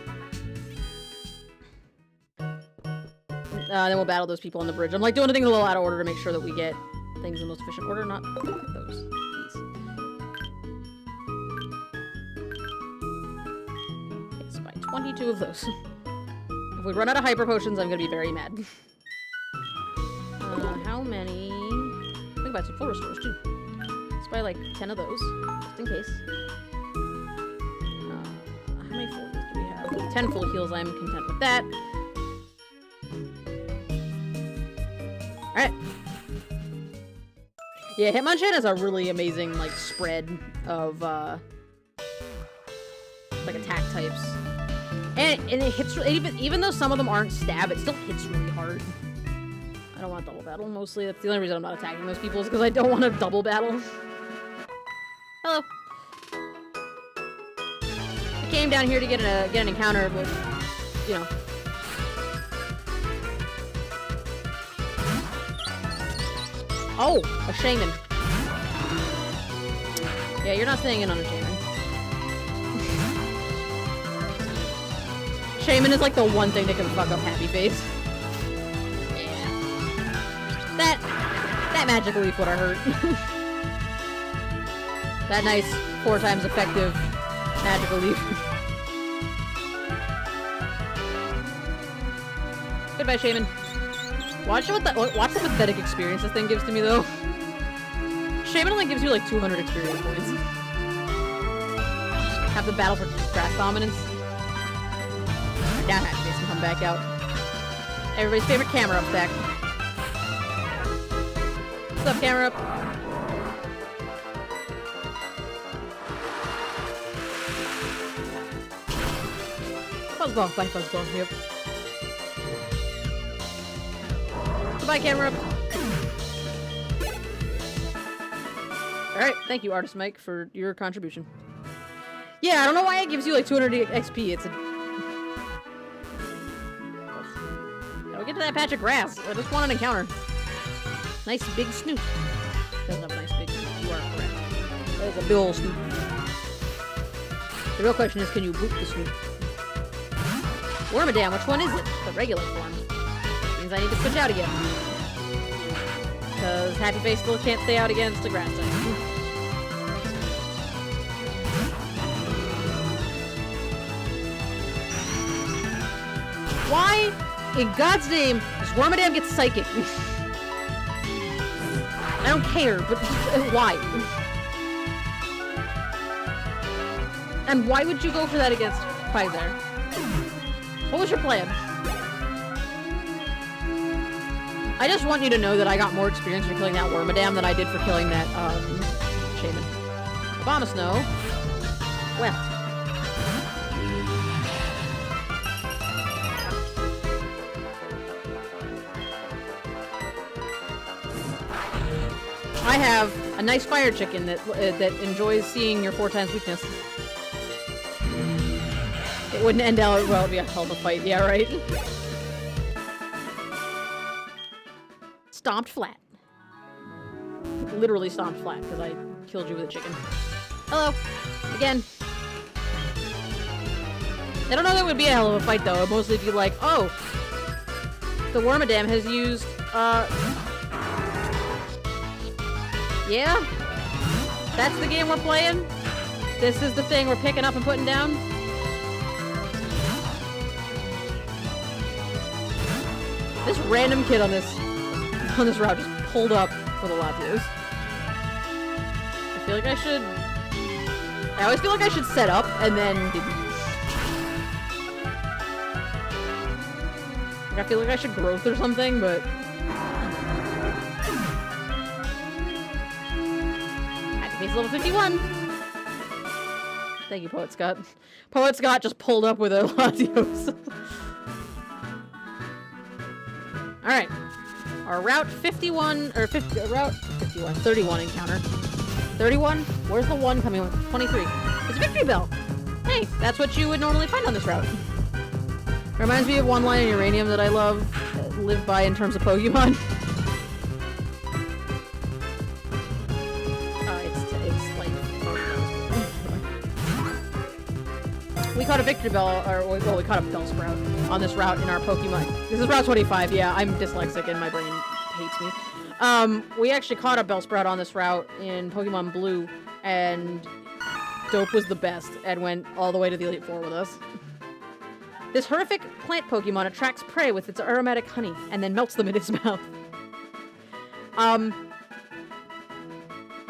A: Then we'll battle those people on the bridge. I'm like doing things a little out of order to make sure that we get things in the most efficient order, not those. These. Yes, buy 22 of those. If we run out of hyper potions, I'm gonna be very mad. How many? I think about some full restores too. Let's buy like 10 of those, just in case. How many full heals do we have? 10 full heals, I'm content with that. Alright. Yeah, Hitmonchan has a really amazing, like, spread of, like, attack types. And it hits, even though some of them aren't stab, it still hits really hard. I don't want double battle, mostly. That's the only reason I'm not attacking those people, is because I don't want to double battle. Hello. I came down here to get an encounter, but, you know. Oh, a shaman. Yeah, you're not staying in on a shaman. Shaman is like the one thing that can fuck up Happy Face. Yeah. That magic leaf would have hurt. That nice 4 times effective magical leaf. Goodbye, shaman. Watch the pathetic experience this thing gives to me, though. Shaman only gives you like 200 experience points. Have the battle for grass dominance. Now Happy Face can come back out. Everybody's favorite camera up stack. What's up, camera up? Fuzzball, bye Fuzzball, yep. Goodbye, camera. Alright, thank you, Artist Mike, for your contribution. Yeah, I don't know why it gives you like 200 XP. It's a... Now we get to that patch of grass. I just want an encounter. Nice big snoot. Doesn't have a nice big snoot. You are correct. That is a big ol' snoot. The real question is, can you boot the snoot? Wormadam, which one is it? The regular form. Means I need to switch out again. Because Happy Face still can't stay out against the grass type. Why, in God's name, does Wormadam get psychic? I don't care, but why? And why would you go for that against Pfizer? What was your plan? I just want you to know that I got more experience for killing that Wormadam than I did for killing that, Shaman. Abomasnow. Well. I have a nice fire chicken that enjoys seeing your 4 times weakness. It wouldn't end out well. It'd be a hell of a fight. Yeah, right. Stomped flat. Literally stomped flat because I killed you with a chicken. Hello, again. I don't know that it would be a hell of a fight though. It'd mostly be like, oh, the Wormadam has used yeah? That's the game we're playing? This is the thing we're picking up and putting down? This random kid on this route just pulled up with a Latios. I feel like I should... I always feel like I should set up and then didn't. Like, I feel like I should growth or something, but... He's level 51. Thank you, Poet Scott. Poet Scott just pulled up with a Latios. Alright. Our Route 51, or Route 51, 31 encounter. 31? Where's the 1 coming with? 23. It's Victory Bell! Hey, that's what you would normally find on this route. Reminds me of one line in Uranium that I love, live by in terms of Pokemon. We caught a Victory Bell, or well, we caught a Bellsprout on this route in our Pokemon. This is Route 25, yeah, I'm dyslexic and my brain hates me. We actually caught a Bellsprout on this route in Pokemon Blue, and Dope was the best and went all the way to the Elite Four with us. This horrific plant Pokemon attracts prey with its aromatic honey, and then melts them in its mouth.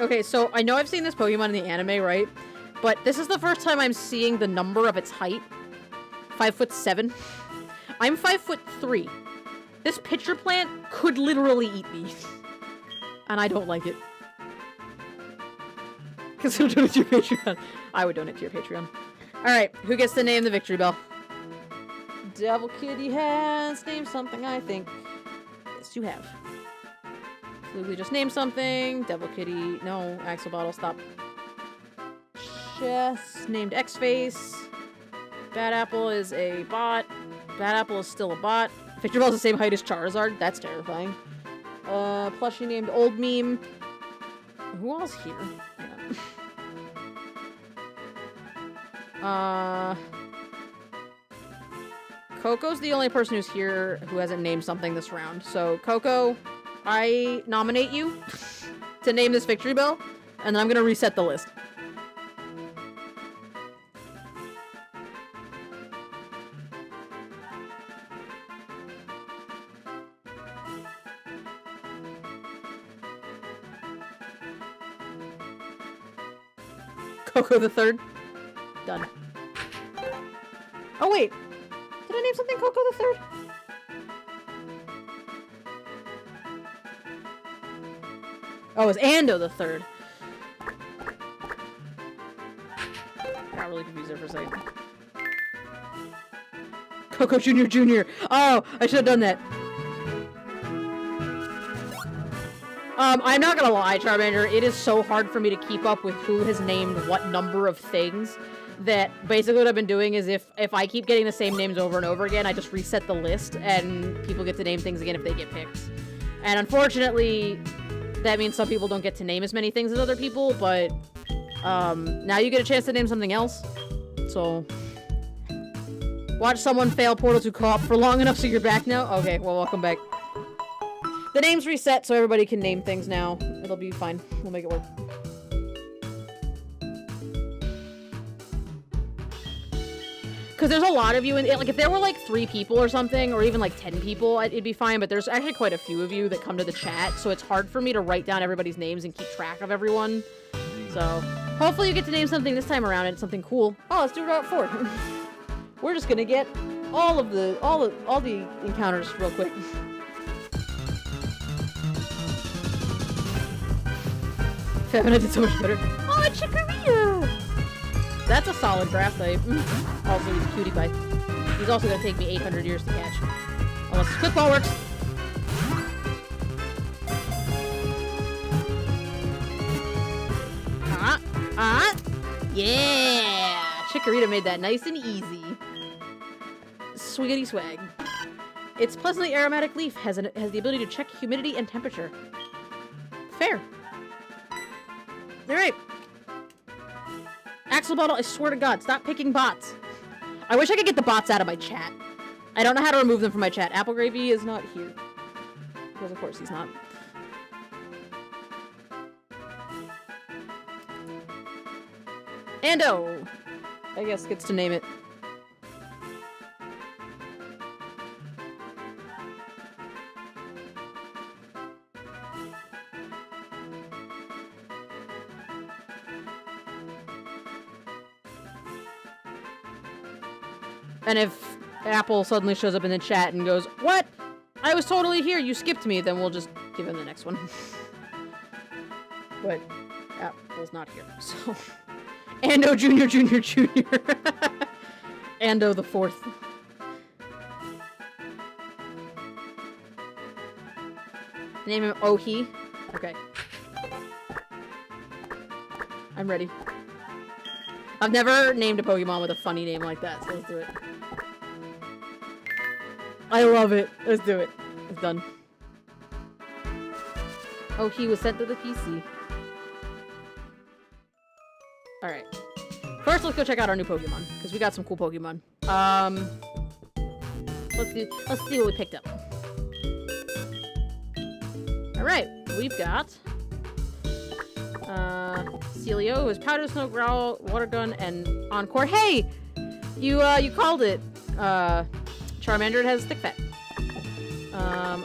A: Okay, so I know I've seen this Pokemon in the anime, right? But this is the first time I'm seeing the number of its height. 5'7". I'm 5'3". This pitcher plant could literally eat me. And I don't like it. Consider donating to your Patreon. I would donate to your Patreon. Alright, who gets to name the Victory Bell? Devil Kitty has named something, I think. Yes, you have. Flugly just named something. Devil Kitty... No, Axel Bottle, stop. Chess named X-Face. Bad Apple is a bot. Bad Apple is still a bot. Victory Bell's the same height as Charizard. That's terrifying. Plushie named Old Meme. Who else here? Yeah. Coco's the only person who's here who hasn't named something this round. So, Coco, I nominate you to name this Victory Bell, and then I'm gonna reset the list. Coco the Third. Done. Oh wait, did I name something Coco the Third? Oh, it was Ando the Third. Got really confused there for a second. Coco Jr. Jr. Oh, I should have done that. I'm not gonna lie, Charmander, it is so hard for me to keep up with who has named what number of things that basically what I've been doing is if I keep getting the same names over and over again, I just reset the list and people get to name things again if they get picked. And unfortunately, that means some people don't get to name as many things as other people, but now you get a chance to name something else. So, watch someone fail Portal 2 co-op for long enough so you're back now? Okay, well, welcome back. The name's reset so everybody can name things now. It'll be fine. We'll make it work. Because there's a lot of you, and like if there were like 3 people or something, or even like 10 people, it'd be fine, but there's actually quite a few of you that come to the chat, so it's hard for me to write down everybody's names and keep track of everyone. So, hopefully you get to name something this time around and it's something cool. Oh, let's do Route 4. We're just gonna get all the encounters real quick. Kevin, I did so much better. Oh, Chikorita! That's a solid grass type. Also, he's a cutie pie. He's also gonna take me 800 years to catch. Unless his quick ball works. Yeah! Chikorita made that nice and easy. Swiggity swag. Its pleasantly aromatic leaf has the ability to check humidity and temperature. Fair. Alright. Axel Bottle, I swear to God, stop picking bots. I wish I could get the bots out of my chat. I don't know how to remove them from my chat. Apple Gravy is not here. Because of course he's not. Ando! I guess gets to name it. And if Apple suddenly shows up in the chat and goes, "What? I was totally here, you skipped me," then we'll just give him the next one. But Apple's not here, so... Ando Jr. Ando the 4th. Name him Ohi. Okay. I'm ready. I've never named a Pokemon with a funny name like that, so let's do it. I love it. Let's do it. It's done. Oh, he was sent to the PC. Alright. First, let's go check out our new Pokemon, because we got some cool Pokemon. Let's see what we picked up. Alright, we've got... Celio, who has Powder Snow, Growl, Water Gun, and Encore. Hey! You called it. Charmander, it has Thick Fat.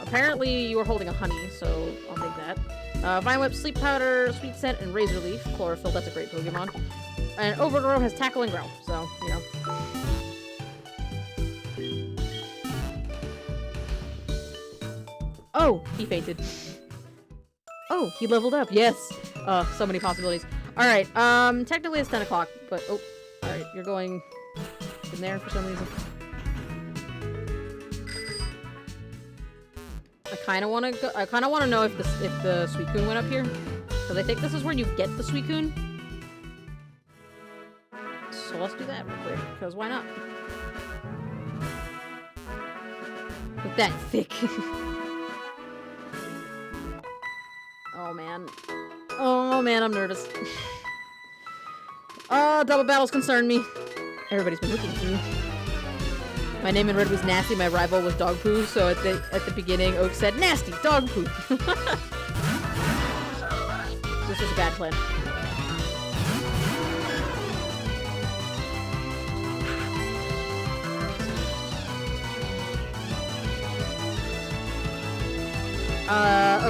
A: Apparently you were holding a Honey, so I'll take that. Vine Whip, Sleep Powder, Sweet Scent, and Razor Leaf. Chlorophyll, that's a great Pokemon. And Overgrow has Tackle and Growl, so, you know. Oh, he fainted. Oh, he leveled up, yes! So many possibilities. Alright, technically it's 10 o'clock, but, oh, alright, you're going in there for some reason. I kinda wanna know if the Suicune went up here. Because I think this is where you get the Suicune. So let's do that real quick, because why not? Look that thick. Oh man. Oh man, I'm nervous. Double battles concern me. Everybody's been looking for me. My name in red was Nasty, my rival was Dog Poo, so at the beginning, Oak said, "Nasty, Dog Poo." This was a bad plan.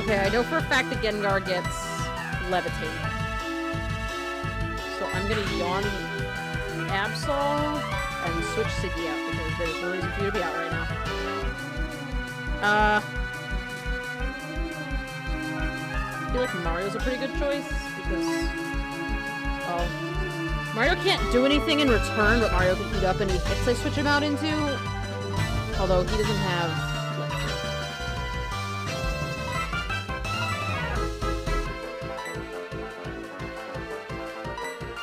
A: Okay, I know for a fact that Gengar gets Levitate. So I'm gonna yawn Absol and switch Siggy out because there's no reason for you to be out right now. I feel like Mario's a pretty good choice because... Oh. Mario can't do anything in return, but Mario can eat up any hits I switch him out into. Although he doesn't have...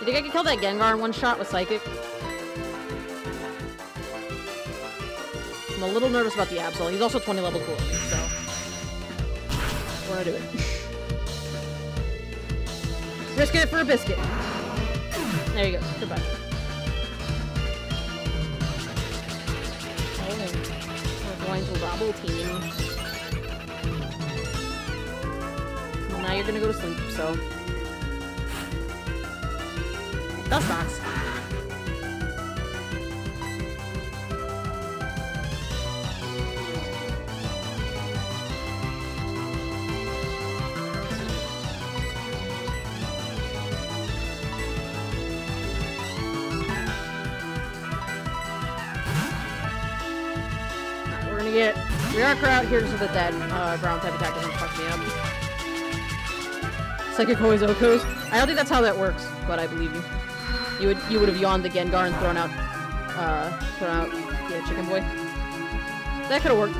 A: think I can kill that Gengar in one shot with Psychic? I'm a little nervous about the Absol. He's also 20 levels below me, so... we're gonna do it. Risking it for a biscuit. There you go. Goodbye. Oh, we're going to Robble Team. Well, now you're gonna go to sleep, so... Dustbox. We're gonna get Riarker out here so that ground type attack doesn't fuck me up. Psychic always Okos. I don't think that's how that works, but I believe you. You would have yawned the Gengar and thrown out yeah, Chicken Boy. That could have worked.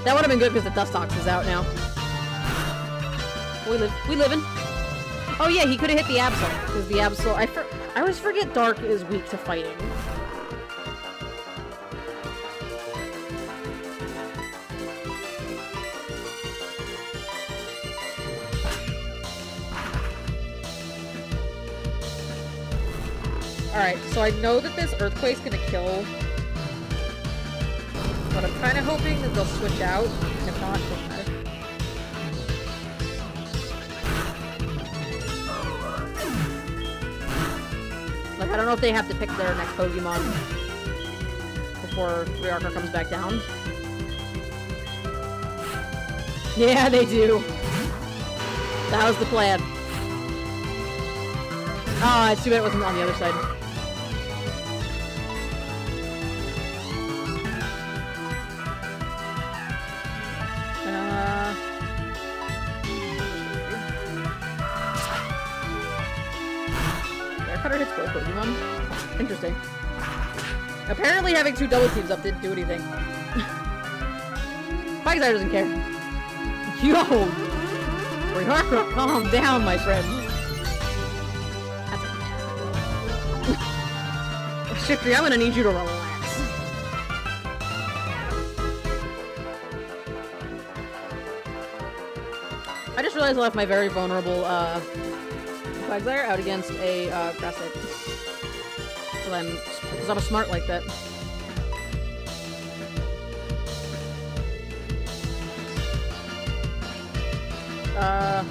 A: That would have been good because the Dustox is out now. We living. Oh yeah, he could have hit the Absol because the Absol. I always forget Dark is weak to fighting. Alright, so I know that this Earthquake's gonna kill, but I'm kind of hoping that they'll switch out, and if not, it doesn't matter. Like, I don't know if they have to pick their next Pokemon before Riarker comes back down. Yeah, they do. That was the plan. Ah, it's too bad it wasn't on the other side. Cutter hits both Pokemon. Interesting. Apparently having two double teams up didn't do anything. Quagsire doesn't care. Yo! Riarker, calm down, my friend. That's a Shifty, I'm gonna need you to relax. I just realized I left my very vulnerable, Quagsire out against a grass type. Because I'm smart like that.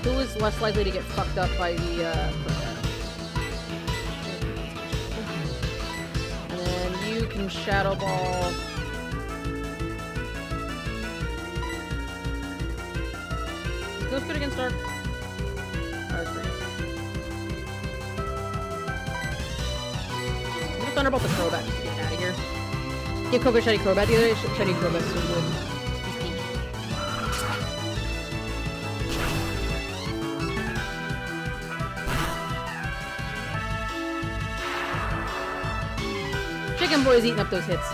A: Who is less likely to get fucked up by the and then you can Shadow Ball. Is Ghost good against Dark? Oh, that's pretty good. Thunderbolt the Crobat just to get out of here. Give Coco Shiny Crobat the other day. Shiny Crobat's so good. Chicken Boy's eating up those hits.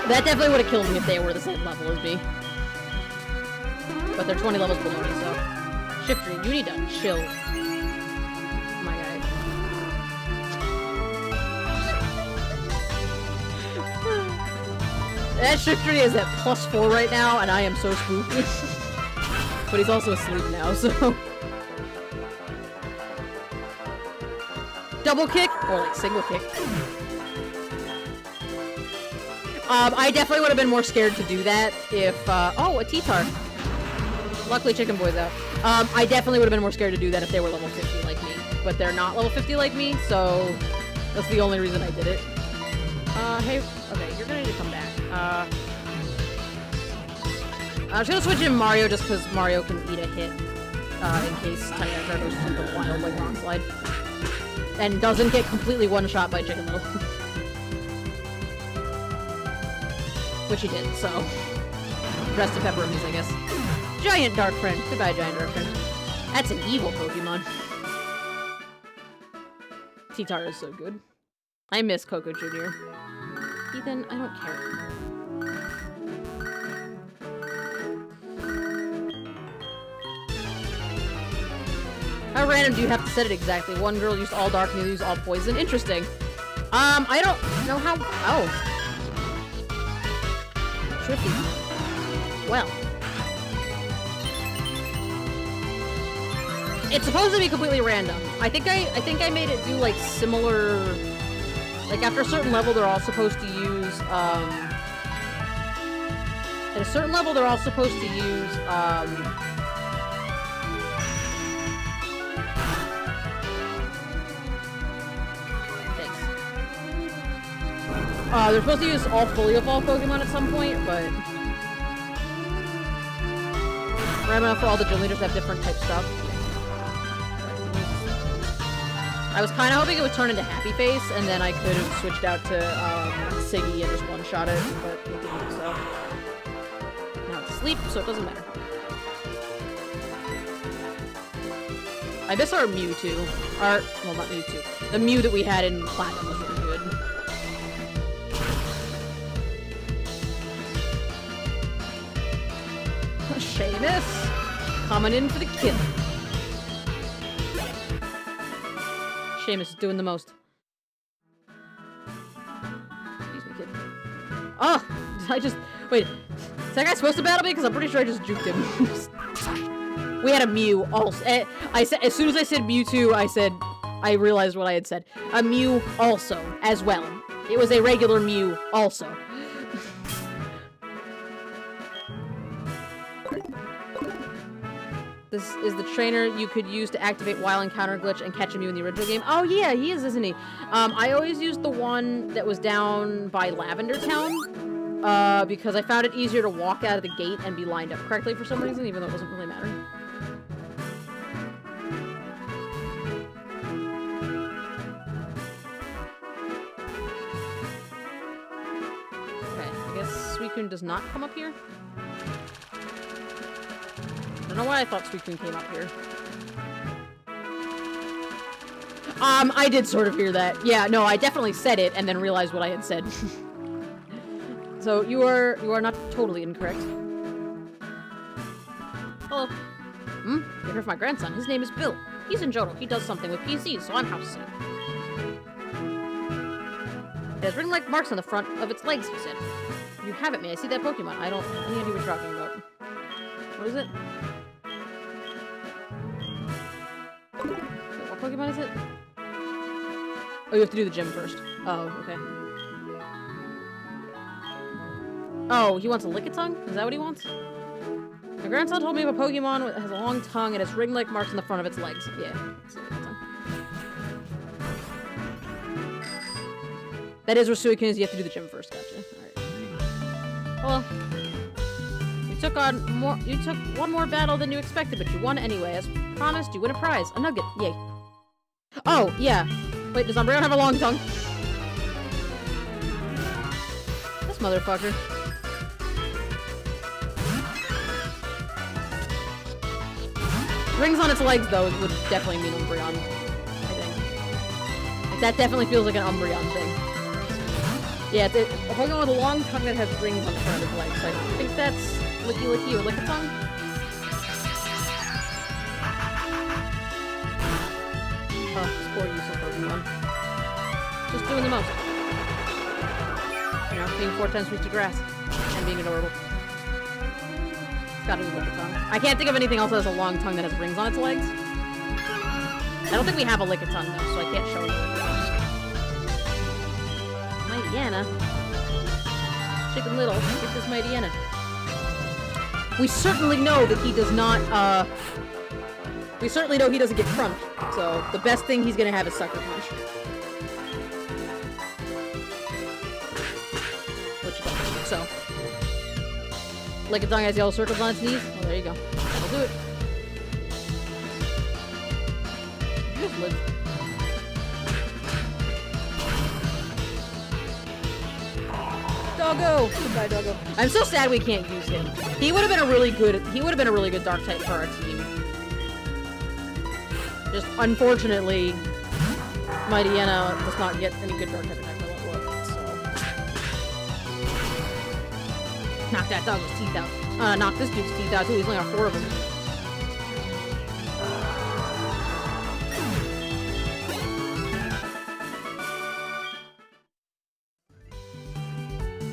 A: That definitely would have killed me if they were the same level as me. But they're 20 levels below me, so... Shifty, you need to chill. That Shiftry is at +4 right now, and I am so spooked. But he's also asleep now, so... Double kick? Or like single kick. I definitely would have been more scared to do that if, oh, a T-Tar. Luckily Chicken Boy's out. I definitely would have been more scared to do that if they were level 50 like me. But they're not level 50 like me, so... That's the only reason I did it. Hey... Okay, you're gonna need to come back. I'm just gonna switch in Mario just because Mario can eat a hit in case Tyrannosaurus goes super wild like Rock Slide. And doesn't get completely one-shot by Chicken Little. Which he did, so... Rest in pepperonis, I guess. Giant Dark Friend. Goodbye, Giant Dark Friend. That's an evil Pokemon. T-Tar is so good. I miss Coco Jr. Ethan, I don't care. random do you have to set it exactly? One girl used all dark and the other used all poison. Interesting. I don't know how. Oh. Tricky. Well. It's supposed to be completely random. I think I made it do like similar. Like after a certain level, they're all supposed to use. At a certain level, they're all supposed to use. They're supposed to use all fully evolved Pokemon at some point, but random enough for all the gym leaders to have different type stuff. I was kind of hoping it would turn into Happy Face, and then I could have switched out to Siggy and just one-shot it, but it didn't, so. Now it's asleep, so it doesn't matter. I miss our Mewtwo. Well, not Mewtwo. The Mew that we had in Platinum was really good. Seamus! Coming in for the kill. Seamus is doing the most. Excuse me, kid. Oh! Wait. Is that guy supposed to battle me? Because I'm pretty sure I just juked him. We had a Mew also. I said, as soon as I said Mewtwo, I realized what I had said. A Mew also, as well. It was a regular Mew also. This is the trainer you could use to activate Wild Encounter glitch and catch a Mew in the original game. Oh yeah, he is, isn't he? I always used the one that was down by Lavender Town, because I found it easier to walk out of the gate and be lined up correctly for some reason, even though it doesn't really matter. Okay, I guess Suicune does not come up here. I don't know why I thought Suicune came up here. I did sort of hear that. Yeah, no, I definitely said it and then realized what I had said. So you are not totally incorrect. Hello. You're here for my grandson. His name is Bill. He's in Johto. He does something with PCs, so I'm house sitting. It has ring-like marks on the front of its legs, he said. You have it, may I see that Pokemon? I don't have any idea what you're talking about. What is it? Wait, what Pokemon is it? Oh, you have to do the gym first. Oh, okay. Oh, he wants a Lickitung? Is that what he wants? My grandson told me of a Pokemon that has a long tongue and has ring-like marks on the front of its legs. Yeah, it's a Lickitung. That is where Suicune is. You have to do the gym first. Gotcha. Alright. Hello. You took one more battle than you expected, but you won anyway. As promised, you win a prize. A nugget. Yay. Oh, yeah. Wait, does Umbreon have a long tongue? This motherfucker. Rings on its legs, though, would definitely mean Umbreon, I think. Like, that definitely feels like an Umbreon thing. Yeah, it's a Pokemon with a long tongue that has rings on the front of its legs. So I think that's Licky Licky or Lickitung. Oh, this poor useless Pokemon. Just doing the most. You know, being 4 times reached to grass. And being adorable. It's gotta be Lickitung. I can't think of anything else that has a long tongue that has rings on its legs. I don't think we have a Lickitung, though, so I can't show you Lickitung. Mightyena. Chicken Little, get this Mightyena. We certainly know that he does not, we certainly know he doesn't get crunched, so the best thing he's gonna have is Sucker Punch. Which he doesn't, so. Lickitung has yellow circles on its knees. Oh, there you go. That'll do it. You just live. Doggo! Goodbye, Doggo. I'm so sad we can't use him. He would have been a really good dark type for our team. Just unfortunately, Mightyena does not get any good dark type attack by level up, so. Knock that dog's teeth out. Knock this dude's teeth out too. He's only got 4 of them.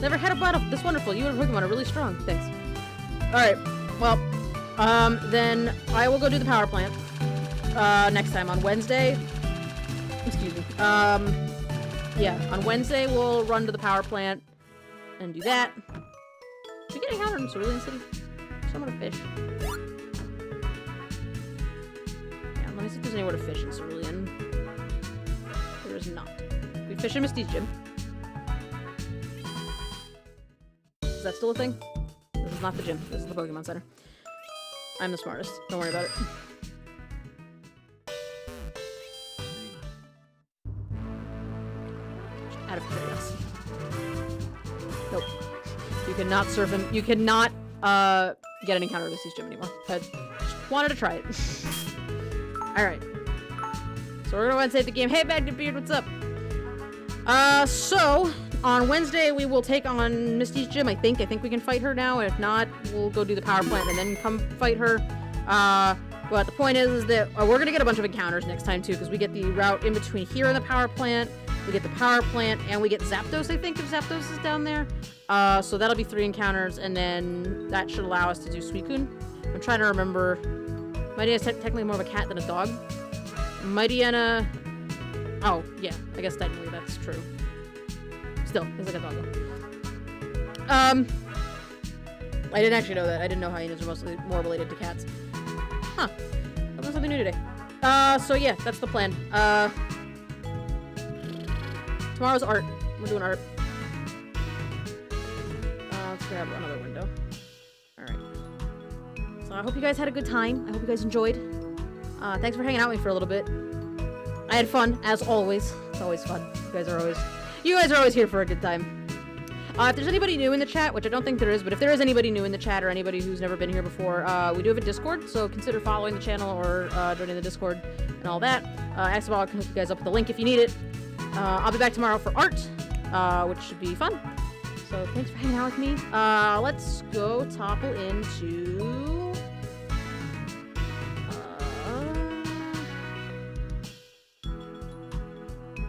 A: Never had a battle this wonderful. You and Pokemon are really strong. Thanks. Alright, well, then I will go do the power plant, next time on Wednesday. Excuse me. Yeah, on Wednesday we'll run to the power plant and do that. Did we get encountered in Cerulean City? Someone to fish. Yeah, let me see if there's anywhere to fish in Cerulean. There is not. We fish in Misty's gym. Is that still a thing? This is not the gym. This is the Pokemon Center. I'm the smartest. Don't worry about it. Out of curiosity. Nope. You cannot surf in. You cannot get an encounter at Misty's gym anymore. I just wanted to try it. Alright. So we're gonna go ahead and save the game. Hey, Magnet Beard, what's up? So on Wednesday we will take on Misty's gym. I think we can fight her now. If not, we'll go do the power plant and then come fight her. But the point is that we're gonna get a bunch of encounters next time too, because we get the route in between here and the power plant. We get the power plant, and we get Zapdos, I think, if Zapdos is down there. So that'll be 3 encounters, and then that should allow us to do Suicune. I'm trying to remember. Mighty is technically more of a cat than a dog. Mightyena... Oh, yeah. I guess technically that's true. Still, it's like a dog. I didn't actually know that. I didn't know hyenas are mostly more related to cats. Huh. I learned something new today. So yeah, that's the plan. Tomorrow's art. We're doing art. Let's grab another window. Alright. So I hope you guys had a good time. I hope you guys enjoyed. Thanks for hanging out with me for a little bit. I had fun, as always. It's always fun. You guys are always here for a good time. If there's anybody new in the chat, which I don't think there is, but if there is anybody new in the chat or anybody who's never been here before, we do have a Discord, so consider following the channel or joining the Discord and all that. Axabal can hook you guys up with the link if you need it. I'll be back tomorrow for art, which should be fun. So thanks for hanging out with me. Let's go topple into...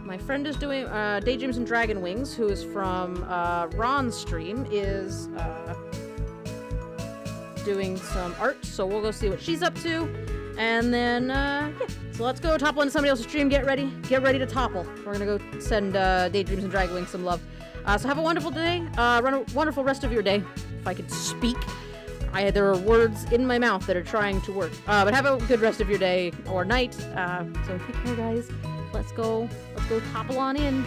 A: my friend is doing Daydreams and Dragon Wings, who is from Ron's stream, is doing some art, so we'll go see what she's up to. And then, yeah. So let's go topple into somebody else's stream. Get ready to topple. We're gonna go send Daydreams and Dragon Wings some love. So have a wonderful day. Run a wonderful rest of your day. If I could speak. There are words in my mouth that are trying to work. But have a good rest of your day or night. So take care, guys. Let's go topple on in.